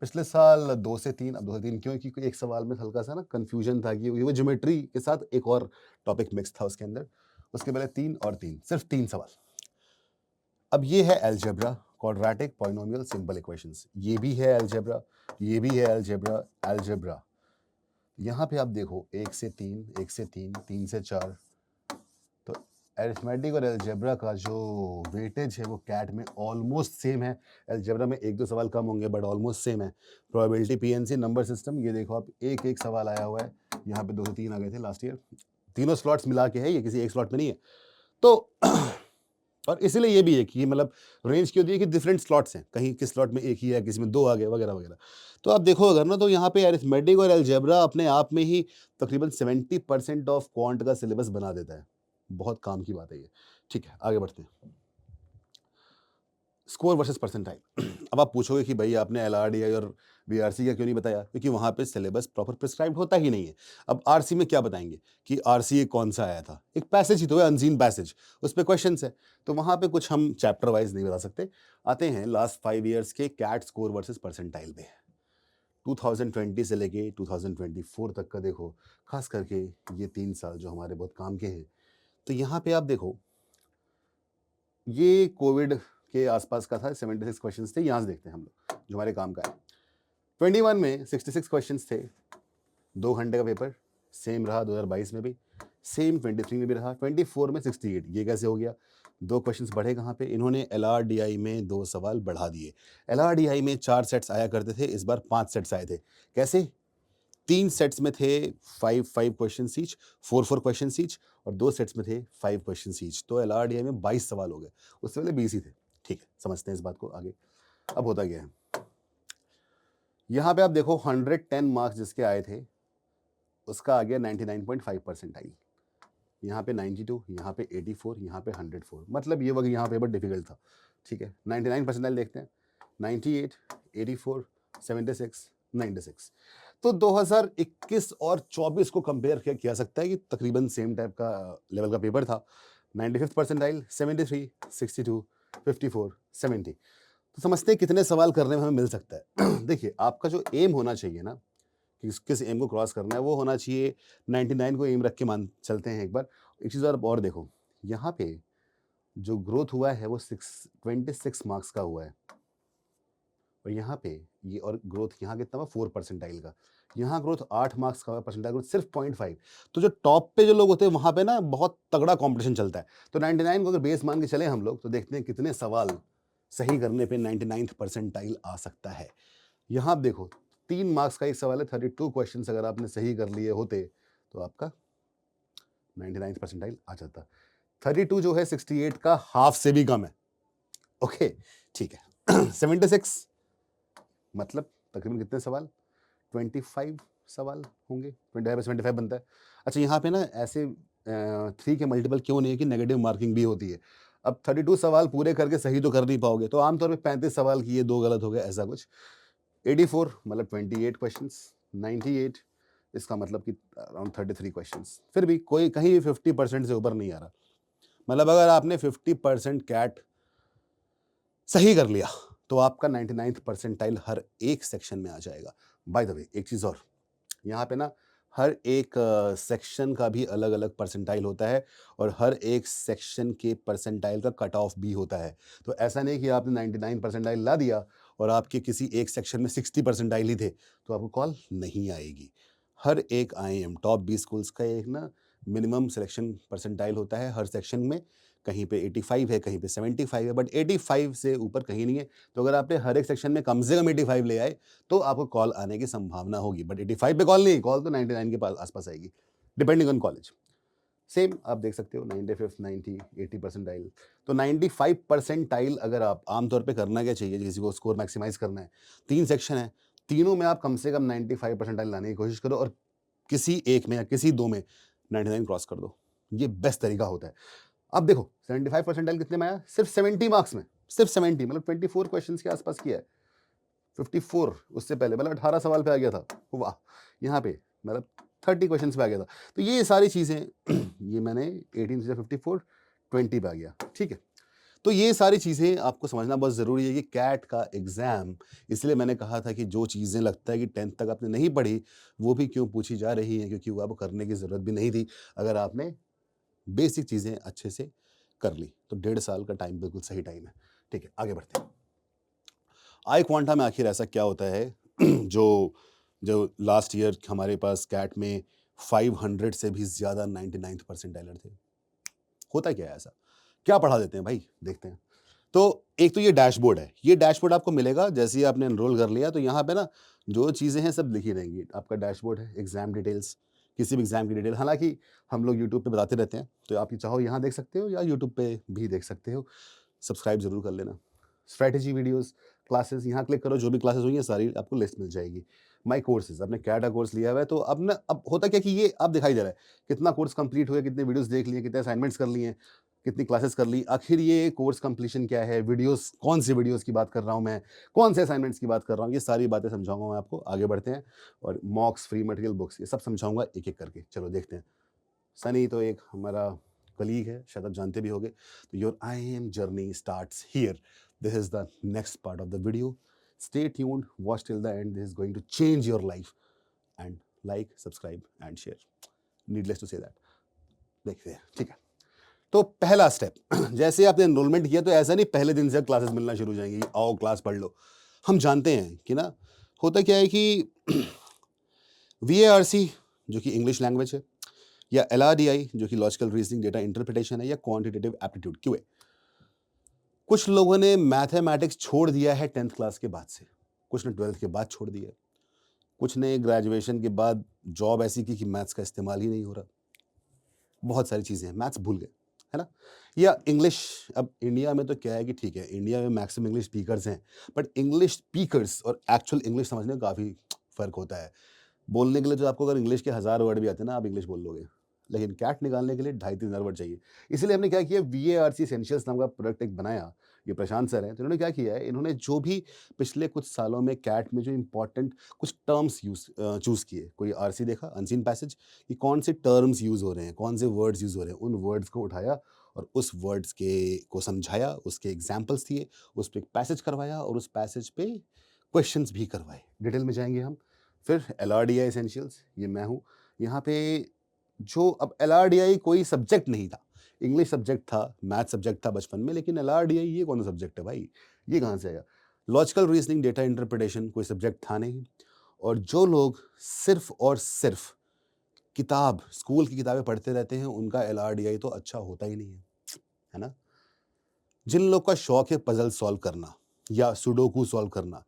पिछले साल 2 से 3, अब 2 से 3 क्यों? क्योंकि एक सवाल में हल्का सा ना कंफ्यूजन था कि वो ज्योमेट्री के साथ एक और टॉपिक मिक्स था उसके अंदर। उसके पहले 3 और 3, सिर्फ 3 सवाल। अब ये है algebra, quadratic, polynomial, simple equations. ये भी है अलजेब्रा, ये भी है अलजेब्रा, अलजेब्रा। यहाँ पे आप देखो 1 से 3, 1 से 3, 3 से 4। तो अरिथमेटिक और अलजेब्रा का जो वेटेज है वो कैट में ऑलमोस्ट सेम है। अलजेब्रा में 1-2 सवाल कम होंगे बट ऑलमोस्ट सेम है। प्रोबेबिलिटी, PNC, नंबर सिस्टम, ये देखो आप एक एक सवाल आया हुआ है। यहाँ पे 2 से 3 आ गए थे लास्ट ईयर। तीनों स्लॉट्स मिला के है, ये किसी एक स्लॉट में नहीं है। तो और इसीलिए ये भी है कि मतलब रेंज क्यों दी है कि डिफरेंट स्लॉट्स हैं, कहीं किस स्लॉट में एक ही है, किसी में 2 आ गए, वगैरह वगैरह। तो आप देखो अगर ना, तो यहाँ पे अरिथमेटिक और अलजेब्रा अपने आप में ही तकरीबन 70% ऑफ क्वांट का सिलेबस बना देता है। बहुत काम की बात है ये। ठीक है, आगे बढ़ते हैं। Score versus percentile. अब आप पूछोगे कि भाई आपने LRDI और BRC का क्यों नहीं बताया? क्योंकि वहाँ पे सिलेबस प्रॉपर प्रिस्क्राइब्ड होता ही नहीं है। अब RC में क्या बताएंगे कि RCA कौन सा आया था? एक पैसेज ही तो है, अनसीन पैसेज, उस पे क्वेश्चंस है। तो वहाँ पे कुछ हम चैप्टर वाइज नहीं बता सकते। आते हैं लास्ट 5 ईयर्स के कैट स्कोर वर्सेस परसेंटाइल पे। 2020 से लेके 2024 तक का देखो, खास करके ये 3 साल जो हमारे बहुत काम के हैं। तो यहाँ पे आप देखो, ये कोविड के आसपास का था, 76 क्वेश्चंस थे। यहाँ से देखते हैं हम लोग जो हमारे काम का है। 21 में 66 क्वेश्चंस थे, 2 घंटे का पेपर। सेम रहा 2022 में भी, सेम 23 में भी रहा। 24 में 68, ये कैसे हो गया? 2 क्वेश्चंस बढ़े कहाँ पे? इन्होंने LRDI में 2 सवाल बढ़ा दिए। LRDI में 4 सेट्स आया करते थे, इस बार 5 सेट्स आए थे। कैसे? 3 सेट्स में थे 5 क्वेश्चन ईच, 4 क्वेश्चन ईच, और 2 सेट्स में थे 5 क्वेश्चन ईच। तो LRDI में 22 सवाल हो गए, उससे पहले 20 ही थे। ठीक है, समझते हैं इस बात को आगे। अब होता क्या है, यहाँ पे आप देखो 110 मार्क्स जिसके आए थे उसका आ गया 99.5 परसेंटाइल। यहाँ पे 92, यहाँ पे 84, यहाँ पे 104। मतलब ये वक्त यहाँ पेपर डिफिकल्ट था। ठीक है, 99 परसेंटाइल देखते हैं, 98, 84, 76, 96। तो 2021 और 24 को कंपेयर किया सकता है कि तकरीबन सेम टाइप का लेवल का पेपर था। 95th percentile, 73, 62, 54, 70। तो समझते हैं कितने सवाल करने में हमें मिल सकता है। देखिए आपका जो एम होना चाहिए ना, किस एम को क्रॉस करना है, वो होना चाहिए 99 को एम रख के मान चलते हैं एक बार। एक चीज़ और देखो, यहाँ पे जो ग्रोथ हुआ है वो 26 मार्क्स का हुआ है, और यहाँ पे ये और ग्रोथ यहाँ कितना हुआ 4 परसेंटाइल का। यहाँ ग्रोथ 8 मार्क्स का हुआ, परसेंटाइल ग्रोथ सिर्फ 0.5। तो जो टॉप पे जो लोग होते हैं वहाँ पे ना बहुत तगड़ा कॉम्पिटिशन चलता है। तो 99 को अगर बेस मान के चले हम लोग, तो देखते हैं कितने सवाल सही करने पे 99th परसेंटाइल आ सकता है। यहाँ आप देखो 3 मार्क्स का एक सवाल है, 32 क्वेश्चंस अगर आपने सही कर लिए होते तो आपका 99th परसेंटाइल आ जाता। 32 जो है 68 का हाफ से भी कम है। ओके, ठीक है। 76 मतलब तकरीबन कितने सवाल? 25 सवाल होंगे, 25 से 25 बनता है। अच्छा, यहाँ पे ना ऐसे 3 के मल्टीपल क्यों नहीं है कि नेगेटिव मार्किंग भी होती है। अब 32 सवाल पूरे करके सही तो कर नहीं पाओगे, तो आमतौर पे 35 सवाल किए, 2 गलत हो गए, ऐसा कुछ। 84 मतलब 28 क्वेश्चंस, 98 इसका मतलब कि अराउंड 33 क्वेश्चंस। फिर भी कोई कहीं भी 50% से ऊपर नहीं आ रहा। मतलब अगर आपने 50% कैट सही कर लिया तो आपका 99th परसेंटाइल हर एक सेक्शन में आ जाएगा। बाय द वे, एक चीज़ और, यहाँ पे ना हर एक सेक्शन का भी अलग-अलग परसेंटाइल होता है और हर एक सेक्शन के परसेंटाइल का कट ऑफ भी होता है। तो ऐसा नहीं कि आपने 99 परसेंटाइल ला दिया और आपके किसी एक सेक्शन में 60 परसेंटाइल ही थे, तो आपको कॉल नहीं आएगी। हर एक आईआईएम टॉप 20 स्कूल्स का एक ना मिनिमम सिलेक्शन परसेंटाइल होता है हर सेक्शन में। कहीं पे 85 है, कहीं पे 75 है, बट 85 से ऊपर कहीं नहीं है। तो अगर आपने हर एक सेक्शन में कम से कम 85 ले आए तो आपको कॉल आने की संभावना होगी, बट 85 पे कॉल नहीं, कॉल तो 99 के पास आसपास आएगी, डिपेंडिंग ऑन कॉलेज। सेम आप देख सकते हो 95, 90, 80 परसेंटाइल। तो 95 परसेंटाइल अगर आप आमतौर पे करना क्या चाहिए, किसी को स्कोर मैक्सिमाइज करना है, 3 सेक्शन है, तीनों में आप कम से कम 95 परसेंटाइल लाने की कोशिश करो और किसी एक में या किसी 2 में 99 क्रॉस कर दो। ये बेस्ट तरीका होता है। अब देखो 75 परसेंटाइल कितने में आया? सिर्फ 70 मार्क्स में, सिर्फ 70 मतलब 24 क्वेश्चंस के आसपास किया है। 54 उससे पहले मतलब 18 सवाल पे आ गया था। वाह! यहाँ पे मतलब 30 क्वेश्चंस पे आ गया था। तो ये सारी चीज़ें ये मैंने 18 से 54 20 पे आ गया, ठीक है? तो ये सारी चीज़ें आपको समझना बहुत ज़रूरी है कि कैट का एग्ज़ाम, इसलिए मैंने कहा था कि जो चीज़ें लगता है कि 10th तक आपने नहीं पढ़ी, वो भी क्यों पूछी जा रही हैं, क्योंकि वो आपको करने की ज़रूरत भी नहीं थी, अगर आपने बेसिक चीज़ें अच्छे से कर ली। तो 1.5 साल का टाइम बिल्कुल सही टाइम है। ठीक है, आगे बढ़ते हैं। आई क्वांटा में आखिर ऐसा क्या होता है जो जो लास्ट ईयर हमारे पास कैट में 500 से भी ज़्यादा 99th परसेंटाइलर थे। होता क्या है ऐसा? क्या पढ़ा देते हैं भाई? देखते हैं। तो एक तो ये डैशबोर्ड है। ये डैशबोर्ड आपको मिलेगा जैसे ही आपने एनरोल कर लिया, तो यहाँ पे ना जो चीज़ें हैं सब लिखी रहेंगी। आपका डैशबोर्ड है, एग्ज़ाम डिटेल्स, किसी भी एग्ज़ाम की डिटेल, हालाँकि हम लोग यूट्यूब पे बताते रहते हैं, तो आप चाहो यहाँ देख सकते हो या यूट्यूब पे भी देख सकते हो। सब्सक्राइब ज़रूर कर लेना। स्ट्रैटेजी वीडियोज़, क्लासेस यहाँ क्लिक करो, जो भी क्लासेस हुई हैं सारी आपको लिस्ट मिल जाएगी। माय कोर्सेज़, आपने कैट का कोर्स लिया हुआ है तो अब ना अब होता क्या है कि ये अब दिखाई दे रहा है, कितना कोर्स कंप्लीट हुआ है, कितने वीडियोज़ देख लिए, कितने असाइनमेंट्स कर लिए हैं, कितनी क्लासेस कर ली, आखिर ये कोर्स कंप्लीशन क्या है, वीडियोज़ कौन सी वीडियोज़ की बात कर रहा हूँ मैं, कौन से असाइनमेंट्स की बात कर रहा हूँ, ये सारी बातें समझाऊँगा मैं आपको। आगे बढ़ते हैं और मॉक्स, फ्री मटेरियल, बुक्स, ये सब समझाऊँगा एक-एक करके। चलो देखते हैं। सनी तो एक हमारा कलीग है, शायद आप जानते भी होंगे। तो your IIM journey starts here. This is the next part of the video. Stay tuned, watch till the end, this is going to change your life. And like, subscribe and share. Needless to say that. देखते हैं, ठीक है। तो पहला step जैसे आपने enrolment किया तो ऐसा नहीं पहले दिन से क्लासेस मिलना शुरू हो जाएंगी, आओ क्लास पढ़ लो। हम जानते हैं कि ना होता क्या है कि वीएआरसी जो कि इंग्लिश लैंग्वेज है, या एलआरडीआई जो कि लॉजिकल रीजनिंग डेटा इंटरप्रिटेशन है, या क्वांटिटेटिव एप्टीट्यूड क्यूए, कुछ लोगों ने मैथमेटिक्स छोड़ दिया है 10th क्लास के बाद से, कुछ ने 12th के बाद छोड़ दिया है, कुछ ने ग्रेजुएशन के बाद जॉब ऐसी की कि मैथ्स का इस्तेमाल ही नहीं हो रहा। बहुत सारी चीज़ें हैं, मैथ्स भूल गए, है ना? या इंग्लिश, अब इंडिया में तो क्या है कि ठीक है, इंडिया में मैक्सिमम इंग्लिश स्पीकर्स हैं, बट इंग्लिश स्पीकर्स और एक्चुअल इंग्लिश समझने में काफ़ी फ़र्क होता है। बोलने के लिए तो आपको अगर इंग्लिश के 1000 वर्ड भी आते हैं ना, आप इंग्लिश बोल लोगे, लेकिन कैट निकालने के लिए 2,500-3,000 वर्ड चाहिए। इसीलिए हमने क्या किया, वीएआरसी एसेंशियल्स नाम का प्रोडक्ट एक बनाया। ये प्रशांत सर हैं, तो इन्होंने क्या किया है, इन्होंने जो भी पिछले कुछ सालों में कैट में जो इंपॉर्टेंट कुछ टर्म्स चूज़ किए, कोई आरसी देखा, अनसीन पैसेज, कि कौन से टर्म्स यूज़ हो रहे हैं, कौन से वर्ड्स यूज़ हो रहे हैं, उन वर्ड्स को उठाया और उस वर्ड्स को समझाया, उसके एग्जाम्पल्स दिए, उस पर एक पैसेज करवाया और उस पैसेज पे क्वेश्चंस भी करवाए। डिटेल में जाएंगे हम। फिर एलआरडीआई एसेंशियल्स, ये मैं हूँ यहाँ पे। जो अब एलआरडीआई कोई सब्जेक्ट नहीं था, इंग्लिश सब्जेक्ट था, मैथ सब्जेक्ट था बचपन में, लेकिन एलआरडीआई ये कौन सा सब्जेक्ट है भाई, ये कहाँ से आएगा? लॉजिकल रीजनिंग डेटा इंटरप्रिटेशन कोई सब्जेक्ट था नहीं। और जो लोग सिर्फ और सिर्फ किताब, स्कूल की किताबें पढ़ते रहते हैं, उनका एलआरडीआई तो अच्छा होता ही नहीं है ना? जिन लोग का शौक है पजल सॉल्व करना या सुडोकू सॉल्व करना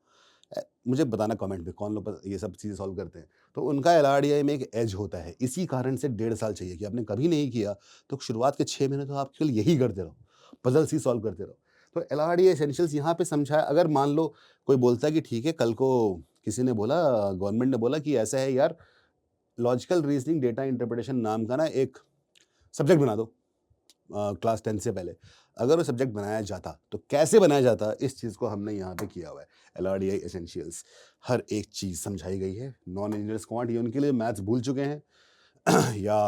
मुझे बताना कमेंट में कौन लोग ये सब चीज़ें सॉल्व करते हैं। तो उनका एलआरडीआई में एक एज होता है, इसी कारण से 1.5 साल चाहिए कि आपने कभी नहीं किया, तो शुरुआत के 6 महीने तो आप केवल यही करते रहो, पज़ल्स ही सॉल्व करते रहो। तो एलआरडीआई एसेंशियल्स यहाँ पे समझा है। अगर मान लो कोई बोलता है कि ठीक है, कल को किसी ने बोला, गवर्नमेंट ने बोला कि ऐसा है यार, लॉजिकल रीजनिंग डेटा इंटरप्रिटेशन नाम का ना एक सब्जेक्ट बना दो क्लास 10 से पहले। अगर वो सब्जेक्ट बनाया जाता तो कैसे बनाया जाता, इस चीज़ को हमने यहाँ पे किया हुआ है। एलआरडीआई एसेंशियल्स, हर एक चीज़ समझाई गई है। नॉन इंजीनियर्स क्वांट, ये उनके लिए मैथ्स भूल चुके हैं या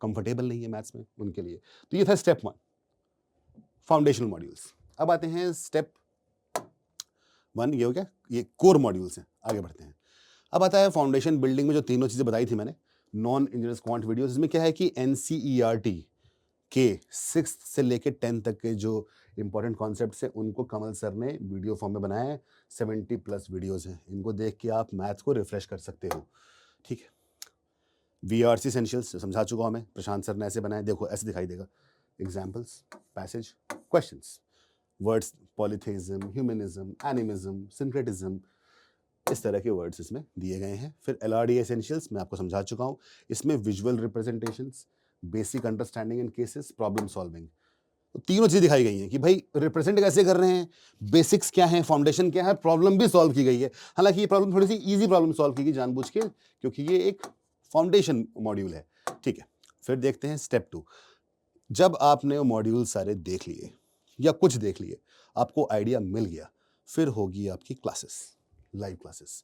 कंफर्टेबल नहीं है मैथ्स में, उनके लिए। तो ये था स्टेप 1, फाउंडेशनल मॉड्यूल्स। अब आते हैं स्टेप 1, ये हो गया, ये कोर मॉड्यूल्स हैं। आगे बढ़ते हैं। अब आता है फाउंडेशन बिल्डिंग में जो तीनों चीज़ें बताई थी मैंने, नॉन इंजीनियर्स क्वांट वीडियोस। इसमें क्या है कि एनसीईआरटी के 6th से लेके 10th तक के जो इंपॉर्टेंट कॉन्सेप्ट्स हैं उनको कमल सर ने वीडियो फॉर्म में बनाया है। 70+ वीडियोस हैं, इनको देख के आप मैथ्स को रिफ्रेश कर सकते हो। ठीक है। वीआरसी एसेंशियल्स समझा चुका हूँ मैं, प्रशांत सर ने ऐसे बनाया, देखो ऐसे दिखाई देगा। Examples, passage, questions, words, polytheism, humanism, animism, syncretism, इस तरह के वर्ड्स इसमें दिए गए हैं। फिर एलआरडी एसेंशियल्स मैं आपको समझा चुका हूँ। इसमें visual representations, basic understanding in cases, problem solving, तो तीनों चीज़ें दिखाई गई हैं कि भाई रिप्रेजेंट कैसे कर रहे हैं, बेसिक्स क्या है, फाउंडेशन क्या है, प्रॉब्लम भी सॉल्व की गई है। हालांकि ये प्रॉब्लम थोड़ी सी इजी प्रॉब्लम सॉल्व की गई जानबूझ के, क्योंकि ये एक फाउंडेशन मॉड्यूल है। ठीक है। फिर देखते हैं स्टेप 2। जब आपने वो मॉड्यूल सारे देख लिए या कुछ देख लिए, आपको आइडिया मिल गया, फिर होगी आपकी classes, live classes,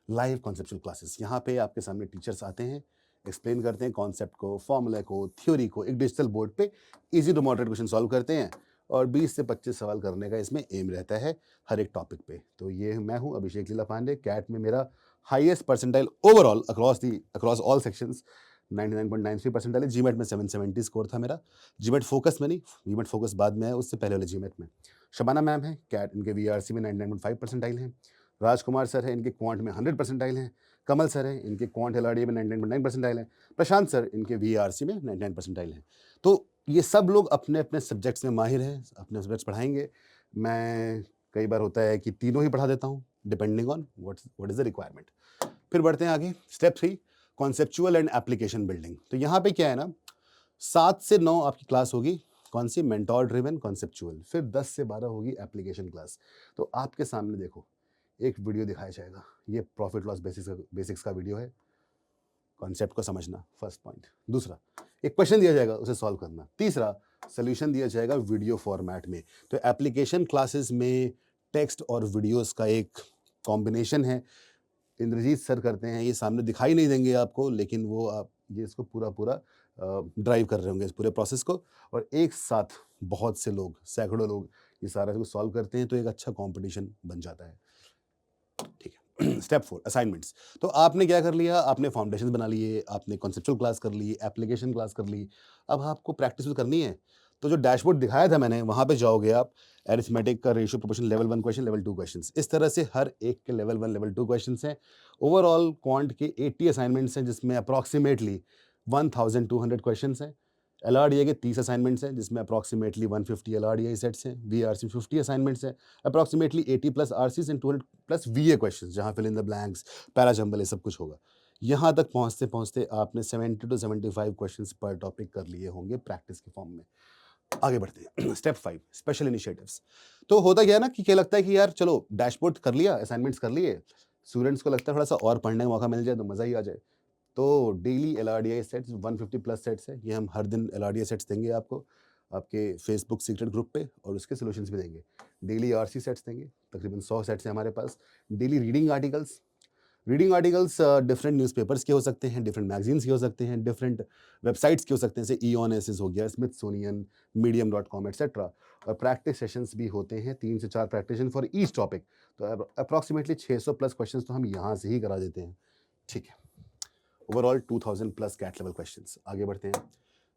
live conceptual classes. यहाँ पे आपके सामने टीचर्स आते हैं, एक्सप्लेन करते हैं कॉन्सेप्ट को, फॉर्मूला को, थ्योरी को, एक डिजिटल बोर्ड पे इजी टू मॉडरेट क्वेश्चन सॉल्व करते हैं। और 20 से 25 सवाल करने का इसमें एम रहता है हर एक टॉपिक पे। तो ये मैं हूँ अभिषेक लीला पांडे। कैट में मेरा highest percentile overall across all sections 99.93 percentile है। जीमेट में 770 स्कोर था मेरा। जीमेट फोकस में नहीं, जीमेट फोकस बाद में है, उससे पहले वाले जीमेट में। शबाना मैम है कैट, इनके वीआरसी में 99.5 परसेंटाइल हैं। राजकुमार सर है, इनके क्वांट में 100 परसेंटाइल हैं। कमल सर हैं, इनके क्वांट एलआरडीए में 99.9 परसेंटाइल हैं। प्रशांत सर, इनके वीआरसी में 99 परसेंटाइल हैं। तो ये सब लोग अपने अपने सब्जेक्ट्स में माहिर हैं, अपने सब्जेक्ट्स पढ़ाएंगे। मैं कई बार होता है कि तीनों ही पढ़ा देता हूँ, depending on what is the requirement. फिर बढ़ते हैं आगे, step 3, conceptual and application building. तो यहाँ पे क्या है ना, 7 से 9 आपकी क्लास होगी कौन सी, मेंटोर ड्रिवन कॉन्सेप्चुअल। फिर 10 से 12 होगी एप्लीकेशन क्लास। तो आपके सामने देखो एक वीडियो दिखाया जाएगा, ये प्रॉफिट लॉस बेसिक्स का वीडियो है। कॉन्सेप्ट को समझना, फर्स्ट पॉइंट। दूसरा, एक क्वेश्चन दिया जाएगा, उसे सॉल्व करना। तीसरा, सोल्यूशन दिया जाएगा वीडियो फॉर्मेट में। तो एप्लीकेशन क्लासेस में टेक्स्ट और वीडियोस का एक कॉम्बिनेशन है। इंद्रजीत सर करते हैं, ये सामने दिखाई नहीं देंगे आपको, लेकिन वो आप ये इसको पूरा पूरा ड्राइव कर रहे होंगे इस पूरे प्रोसेस को। और एक साथ बहुत से लोग, सैकड़ों लोग ये सारा को सॉल्व करते हैं, तो एक अच्छा कॉम्पिटिशन बन जाता है। ठीक है। Step 4, assignments. तो आपने क्या कर लिया, आपने फाउंडेशन बना लिए, आपने कॉन्सेप्चुअल क्लास कर ली, एप्लीकेशन क्लास कर ली। अब आपको प्रैक्टिस भी करनी है। तो जो डैशबोर्ड दिखाया था मैंने, वहाँ पे जाओगे आप, अरिथमेटिक का ratio proportion level 1 question, level 2 questions, इस तरह से हर एक के लेवल 1 लेवल 2 क्वेश्चंस हैं। ओवरऑल क्वांट के 80 असाइनमेंट्स हैं, जिसमें अप्रॉक्सीमेटली 1200 क्वेश्चंस हैं। एलआरडीए के 30 असाइनमेंट्स हैं, जिसमें अप्रॉक्सीमेटली 150 एलआरडीए सेट्स हैं। वीआरसी 50 असाइनमेंट्स हैं, approximately 80+ RCs and 200+ VA questions, जहां fill in the blanks, parajumble, ये सब कुछ होगा। यहाँ तक पहुँचते पहुँचते आपने 70 to 75 क्वेश्चंस पर टॉपिक कर लिए होंगे प्रैक्टिस के फॉर्म में। आगे बढ़ते हैं। Step 5, special initiatives. तो होता क्या है ना कि क्या लगता है कि यार चलो डैशबोर्ड कर लिया, असाइनमेंट्स कर लिए, स्टूडेंट्स को लगता है थोड़ा सा और पढ़ने का मौका मिल जाए तो मज़ा ही आ जाए। तो डेली एलआरडीआई सेट्स 150+ सेट्स है, ये हम हर दिन एलआरडीआई सेट्स देंगे आपको आपके फेसबुक सीक्रेट ग्रुप पे, और उसके सॉल्यूशंस भी देंगे। डेली आरसी सेट्स देंगे, तकरीबन 100 सेट्स हैं हमारे पास। Daily reading articles different newspapers के हो सकते हैं, डिफरेंट मैगजीन्स के हो सकते हैं, डिफरेंट वेबसाइट्स के हो सकते हैं, जैसे ईऑन एसिस हो गया, स्मिथसोनियन, medium.com एट्सेट्रा। और प्रैक्टिस सेशंस भी होते हैं, 3 से 4 प्रैक्टिशन फॉर ईच टॉपिक। तो अप्रॉक्सीमेटली 600+ क्वेश्चंस तो हम यहाँ से ही करा देते हैं। ठीक है। Overall 2000+ CAT level questions. आगे बढ़ते हैं।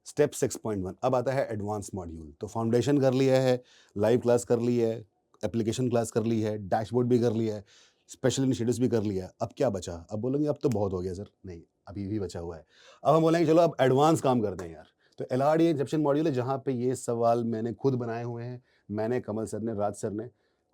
स्टेप 6.1, अब आता है एडवांस मॉड्यूल। तो फाउंडेशन कर लिया है, लाइव क्लास कर ली है, एप्लीकेशन क्लास कर ली है, डैशबोर्ड भी कर लिया है, स्पेशल इनिशिएटिव्स भी कर लिया है। अब क्या बचा? अब बोलेंगे अब तो बहुत हो गया सर, नहीं, अभी भी बचा हुआ है। अब हम बोलेंगे चलो अब एडवांस काम करते हैं यार। तो एलआरडीए इंसेप्शन मॉड्यूल है, जहाँ पे ये सवाल मैंने खुद बनाए हुए हैं, मैंने, कमल सर ने, राज सर ने,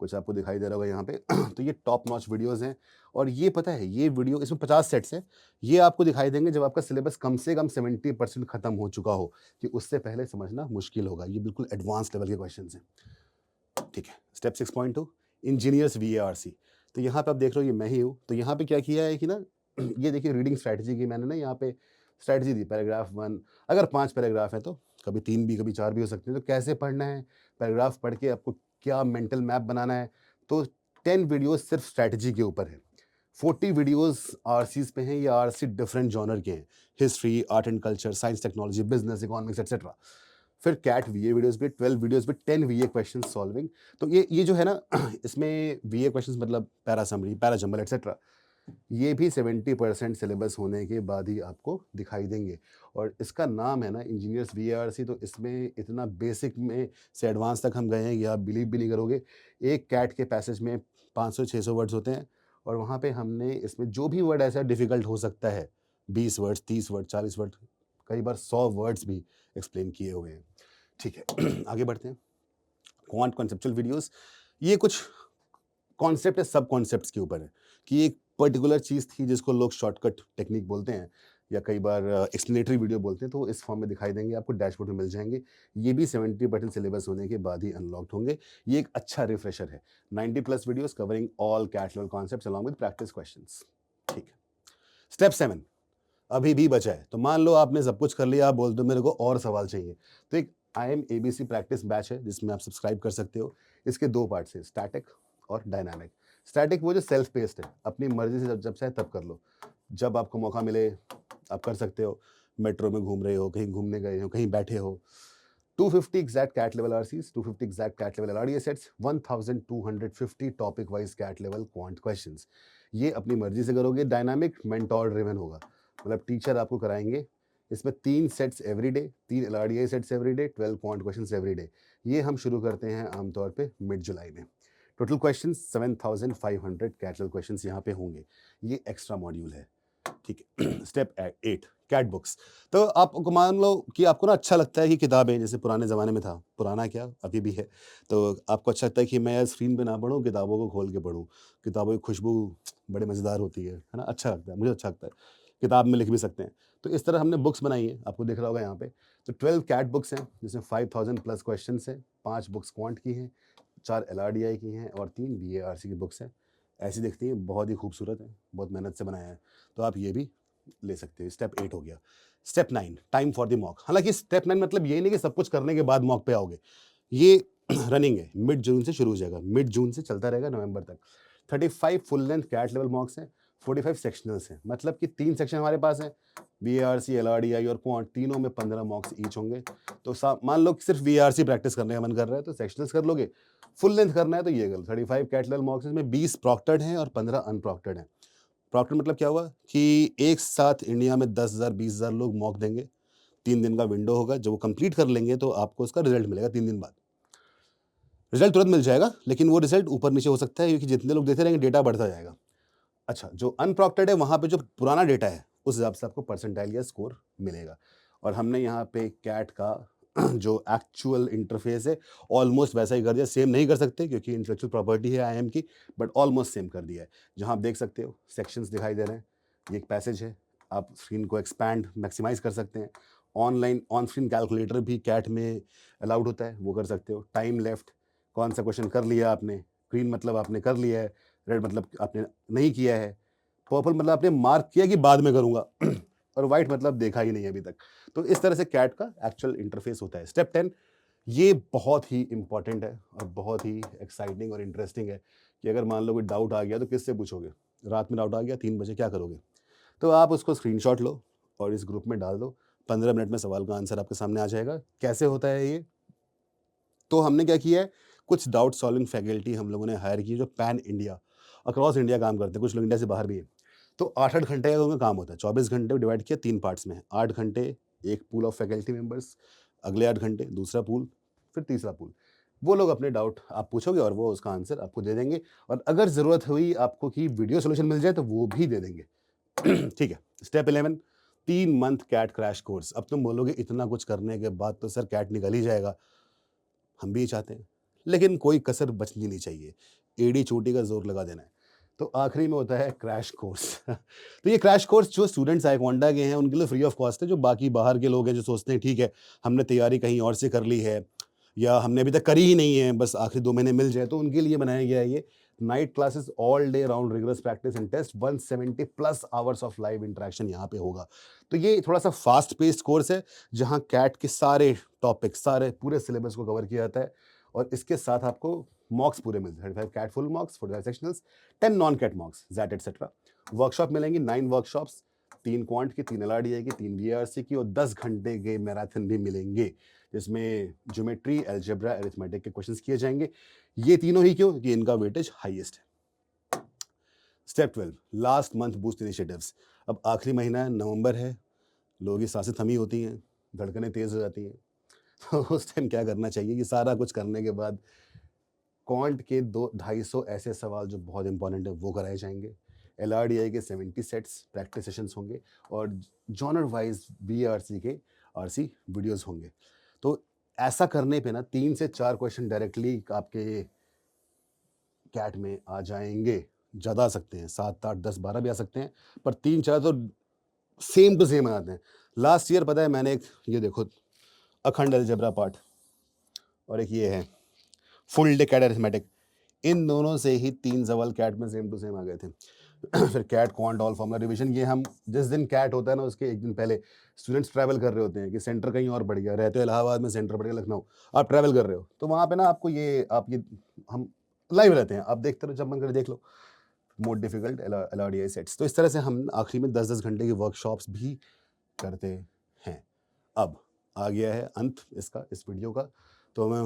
कुछ आपको दिखाई दे रहा होगा यहाँ पे तो ये टॉप नॉच वीडियोस हैं और ये पता है ये वीडियो इसमें 50 सेट्स हैं। ये आपको दिखाई देंगे जब आपका सिलेबस कम से कम 70% खत्म हो चुका हो, कि उससे पहले समझना मुश्किल होगा। ये बिल्कुल एडवांस लेवल के क्वेश्चंस हैं। ठीक है, स्टेप 6.2 इंजीनियर्स वीएआरसी। तो यहाँ पे आप देख रहे हो ये मैं ही हूँ। तो यहाँ पे क्या किया है कि ना ये देखिए रीडिंग स्ट्रैटेजी की मैंने ना यहाँ पे स्ट्रैटेजी दी। पैराग्राफ 1 अगर 5 पैराग्राफ है तो कभी 3 भी कभी 4 भी हो सकते हैं। तो कैसे पढ़ना है, पैराग्राफ पढ़ के आपको क्या मेंटल मैप बनाना है। तो 10 वीडियोस सिर्फ स्ट्रैटेजी के ऊपर है, 40 वीडियोस आरसीज पे हैं। ये आरसी डिफरेंट जॉनर के हैं, history, art and culture, science, technology, business, economics etcetera. फिर कैट वीए वीडियोस पे 12 वीडियोस पे 10 वीए क्वेश्चन सॉल्विंग। तो ये जो है ना इसमें वीए क्वेश्चंस मतलब para summary, para jumble etcetera, ये भी 70% सिलेबस होने के बाद ही आपको दिखाई देंगे। और इसका नाम है ना इंजीनियर्स वीएआरसी। तो इसमें इतना बेसिक में से एडवांस तक हम गए हैं कि आप बिलीव भी नहीं करोगे। एक कैट के पैसेज में 500-600 वर्ड्स होते हैं और वहाँ पे हमने इसमें जो भी वर्ड ऐसा डिफ़िकल्ट हो सकता है, 20 वर्ड्स, 30 वर्ड, 40 वर्ड, कई बार 100 वर्ड्स भी एक्सप्लेन किए हुए हैं। ठीक है आगे बढ़ते हैं। क्वांट कॉन्सेप्चुअल वीडियोस, ये कुछ कॉन्सेप्ट है, सब कॉन्सेप्ट्स के ऊपर है कि एक पर्टिकुलर चीज़ थी जिसको लोग शॉर्टकट टेक्निक बोलते हैं या कई बार एक्सप्लेनेटरी वीडियो बोलते हैं। तो इस फॉर्म में दिखाई देंगे, आपको डैशबोर्ड में मिल जाएंगे। ये भी 70% सिलेबस होने के बाद ही अनलॉक्ड होंगे। ये एक अच्छा रिफ्रेशर है। 90 plus videos covering all CAT level concepts along with practice questions. ठीक है, स्टेप 7 अभी भी बचा है। तो मान लो आपने सब कुछ कर लिया, आप बोल दो मेरे को और सवाल चाहिए। तो एक IMABC प्रैक्टिस बैच है जिसमें आप सब्सक्राइब कर सकते हो। इसके 2 पार्ट्स हैं, स्टैटिक और डायनामिक। स्टैटिक वो जो सेल्फ पेस्ड है, अपनी मर्जी से जब चाहे तब कर लो, जब आपको मौका मिले आप कर सकते हो। मेट्रो में घूम रहे हो, कहीं घूमने गए हो, कहीं बैठे हो। 250 exact CAT level RCs, 250 exact CAT level RDA sets, 1250 topic wise CAT level quant questions. ये अपनी मर्जी से करोगे। डायनामिक मेंटोर ड्रिवन होगा, मतलब टीचर आपको कराएंगे। इसमें 3 sets everyday, 3 LRDI sets everyday, 12 quant questions everyday. ये हम शुरू करते हैं आमतौर पे मिड जुलाई में। टोटल क्वेश्चंस 7500 कैटल क्वेश्चंस यहाँ पे होंगे। ये एक्स्ट्रा मॉड्यूल है। ठीक है स्टेप 8 कैट बुक्स। तो आपको मान लो कि आपको ना अच्छा लगता है कि किताबें, जैसे पुराने ज़माने में था, पुराना क्या अभी भी है, तो आपको अच्छा लगता है कि मैं स्क्रीन पे ना पढूं, किताबों को खोल के पढूं। किताबों की खुशबू बड़ी मज़ेदार होती है ना, अच्छा लगता है, मुझे अच्छा लगता है। किताब में लिख भी सकते हैं। तो इस तरह हमने बुक्स बनाई है, आपको दिख रहा होगा यहाँ पे। तो 12 कैट बुक्स हैं जिसमें 5000 प्लस क्वेश्चन हैं। 5 बुक्स क्वांट की हैं, 4 एलआरडीआई की हैं और 3 बीएआरसी की बुक्स हैं। ऐसी दिखती हैं, बहुत ही खूबसूरत है, बहुत मेहनत से बनाया है। तो आप ये भी ले सकते हो। स्टेप 8 हो गया। Step 9 time for the mock. हालांकि स्टेप 9 मतलब ये नहीं कि सब कुछ करने के बाद मॉक पे आओगे। ये रनिंग है, मिड जून से शुरू हो जाएगा, मिड जून से चलता रहेगा नवंबर तक। 35 full length CAT level mocks हैं, 45 सेक्शनल्स हैं। मतलब कि 3 सेक्शन हमारे पास हैं, बीआरसी, एलआरडीआई और क्वांट, तीनों में 15 मॉक्स ईच होंगे। तो मान लो कि सिर्फ बीआरसी प्रैक्टिस करने का मन कर रहा है तो सेक्शनल्स कर लोगे। फुल लेंथ करना है तो ये कर लो। 35 कैट लेवल मॉक्स में 20 प्रॉक्टेड हैं और 15 अनप्रॉक्टेड हैं। प्रॉक्टर मतलब क्या हुआ कि एक साथ इंडिया में 10,000 20,000 लोग मॉक देंगे। 3 दिन का विंडो होगा, जब वो कंप्लीट कर लेंगे तो आपको उसका रिजल्ट मिलेगा 3 दिन बाद। रिजल्ट तुरंत मिल जाएगा, लेकिन वो रिजल्ट ऊपर नीचे हो सकता है क्योंकि जितने लोग देते रहेंगे डेटा बढ़ता जाएगा। अच्छा, जो अनप्रॉक्टेड है वहाँ पे जो पुराना डेटा है उस हिसाब से आपको परसेंटाइल या स्कोर मिलेगा। और हमने यहाँ पे कैट का जो एक्चुअल इंटरफेस है ऑलमोस्ट वैसा ही कर दिया। सेम नहीं कर सकते क्योंकि इंटेलेक्चुअल प्रॉपर्टी है IIM की, बट ऑलमोस्ट सेम कर दिया है। जहाँ आप देख सकते हो सेक्शंस दिखाई दे रहे हैं, ये एक पैसेज है, आप स्क्रीन को एक्सपैंड मैक्सिमाइज कर सकते हैं। ऑनलाइन ऑन स्क्रीन कैलकुलेटर भी कैट में अलाउड होता है, वो कर सकते हो। टाइम लेफ्ट, कौन सा क्वेश्चन कर लिया आपने, ग्रीन मतलब आपने कर लिया है, रेड मतलब आपने नहीं किया है, पर्पल मतलब आपने मार्क किया कि बाद में करूंगा और वाइट मतलब देखा ही नहीं अभी तक। तो इस तरह से कैट का एक्चुअल इंटरफेस होता है। स्टेप 10 ये बहुत ही इंपॉर्टेंट है और बहुत ही एक्साइटिंग और इंटरेस्टिंग है कि अगर मान लो कोई डाउट आ गया तो किससे पूछोगे। रात में डाउट आ गया 3 बजे, क्या करोगे? तो आप उसको स्क्रीनशॉट लो और इस ग्रुप में डाल दो। 15 मिनट में सवाल का आंसर आपके सामने आ जाएगा। कैसे होता है ये? तो हमने क्या किया है, कुछ डाउट सॉल्विंग फैकल्टी हम लोगों ने हायर की है जो पैन इंडिया, अक्रॉस इंडिया काम करते हैं। कुछ लोग इंडिया से बाहर भी हैं। तो 8-8 घंटे का उनका काम होता है। 24 घंटे डिवाइड किया 3 पार्ट्स में। 8 घंटे एक पूल ऑफ फैकल्टी मेंबर्स, अगले 8 घंटे दूसरा पूल, फिर तीसरा पूल। वो लोग अपने डाउट आप पूछोगे और वो उसका आंसर आपको दे देंगे। और अगर ज़रूरत हुई आपको कि वीडियो सॉल्यूशन मिल जाए तो वो भी दे देंगे। ठीक है। Step 11 3 month CAT crash course. अब तुम बोलोगे इतना कुछ करने के बाद तो सर कैट निकल ही जाएगा। हम भी ये चाहते हैं, लेकिन कोई कसर बचनी नहीं चाहिए, एड़ी चोटी का जोर लगा देना है। तो आखिरी में होता है क्रैश कोर्स। तो ये क्रैश कोर्स जो स्टूडेंट्स आइकोंडा के हैं उनके लिए फ्री ऑफ कॉस्ट है। जो बाकी बाहर के लोग हैं जो सोचते हैं ठीक है हमने तैयारी कहीं और से कर ली है या हमने अभी तक करी ही नहीं है, बस आखिरी 2 महीने मिल जाए, तो उनके लिए बनाया गया है ये night classes, all day round rigorous practice and test, 170 plus hours of live interaction यहाँ पे होगा। तो ये थोड़ा सा फास्ट पेस्ड कोर्स है जहाँ कैट के सारे टॉपिक, सारे पूरे सिलेबस को कवर किया जाता है और इसके साथ आपको मॉक्स पूरे मिलते हैं, 35 CAT full mocks, 45 sectionals, 10 non CAT mocks, XAT et cetera. Workshop मिलेंगी 9 वर्कशॉप्स, 3 क्वांट की, 3 एलआरडीआई की, 3 बीआरसी की और 10 घंटे के मैराथन भी मिलेंगे जिसमें ज्योमेट्री, अलजेब्रा, अरिथमेटिक के क्वेश्चंस किए जाएंगे। ये तीनों ही क्यों कि इनका वेटेज हाईएस्ट है। Step 12 last month boost initiatives. अब आखिरी महीना है, नवंबर है, लोगों की सांसें थमी होती हैं, धड़कनें तेज हो जाती हैं। तो उस टाइम क्या करना चाहिए, ये सारा कुछ करने के बाद क्वांट के 200-250 ऐसे सवाल जो बहुत इंपॉर्टेंट है वो कराए जाएंगे। एलआरडीआई के 70 सेट्स प्रैक्टिस सेशंस होंगे और जॉनर वाइज बीआरसी के आरसी वीडियोस होंगे। तो ऐसा करने पे ना 3 से 4 क्वेश्चन डायरेक्टली आपके कैट में आ जाएंगे। ज़्यादा आ सकते हैं, 7, 8, 10, 12 भी आ सकते हैं, पर 3-4 तो सेम टू सेम आ जाते हैं। लास्ट ईयर पता है मैंने एक ये देखो अखंड अलजेब्रा पार्ट और एक ये है फुल डे कैट अरिथमेटिक, इन दोनों से ही 3 सवाल कैट में सेम टू सेम आ गए थे। फिर CAT quant all formula revision, ये हम जिस दिन कैट होता है ना उसके एक दिन पहले स्टूडेंट्स ट्रैवल कर रहे होते हैं कि सेंटर कहीं और बढ़ गया, रहते हो इलाहाबाद में, सेंटर बढ़ गया लखनऊ, आप ट्रैवल कर रहे हो तो वहाँ पे ना आपको ये आप ये हम लाइव रहते हैं, आप देखते रहो, जब मन करे देख लो। मोर डिफिकल्ट एलआरडीआई सेट्स, तो इस तरह से हम आखिरी में 10-10 घंटे की वर्कशॉप्स भी करते हैं। अब आ गया है अंत इसका, इस वीडियो का। तो मैं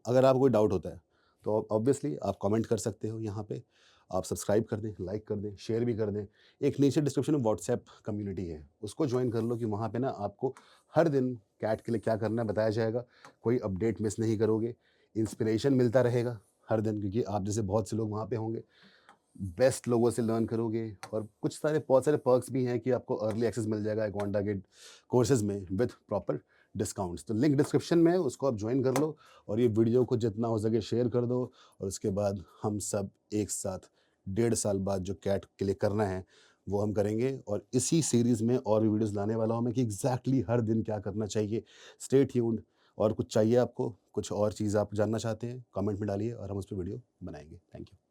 अगर आपको कोई डाउट होता है तो ऑब्वियसली आप कमेंट कर सकते हो यहाँ पे, आप सब्सक्राइब कर दें, लाइक कर दें, शेयर भी कर दें। एक नीचे डिस्क्रिप्शन में व्हाट्सएप कम्युनिटी है, उसको ज्वाइन कर लो कि वहाँ पे ना आपको हर दिन कैट के लिए क्या करना है बताया जाएगा, कोई अपडेट मिस नहीं करोगे, इंस्पिरेशन मिलता रहेगा हर दिन क्योंकि आप जैसे बहुत से लोग वहाँ पे होंगे, बेस्ट लोगों से लर्न करोगे और बहुत सारे पर्क्स भी हैं कि आपको अर्ली एक्सेस मिल जाएगा अकाउंटा के कोर्सेज में विद प्रॉपर डिस्काउंट्स। तो लिंक डिस्क्रिप्शन में है, उसको आप ज्वाइन कर लो और ये वीडियो को जितना हो सके शेयर कर दो और उसके बाद हम सब एक साथ 1.5 साल बाद जो कैट के लिए करना है वो हम करेंगे और इसी सीरीज़ में और भी वीडियोस लाने वाला हूँ मैं कि एग्जैक्टली हर दिन क्या करना चाहिए। Stay tuned. और कुछ चाहिए आपको, कुछ और चीज़ आप जानना चाहते हैं, कमेंट में डालिए और हम उस पर वीडियो बनाएंगे। Thank you.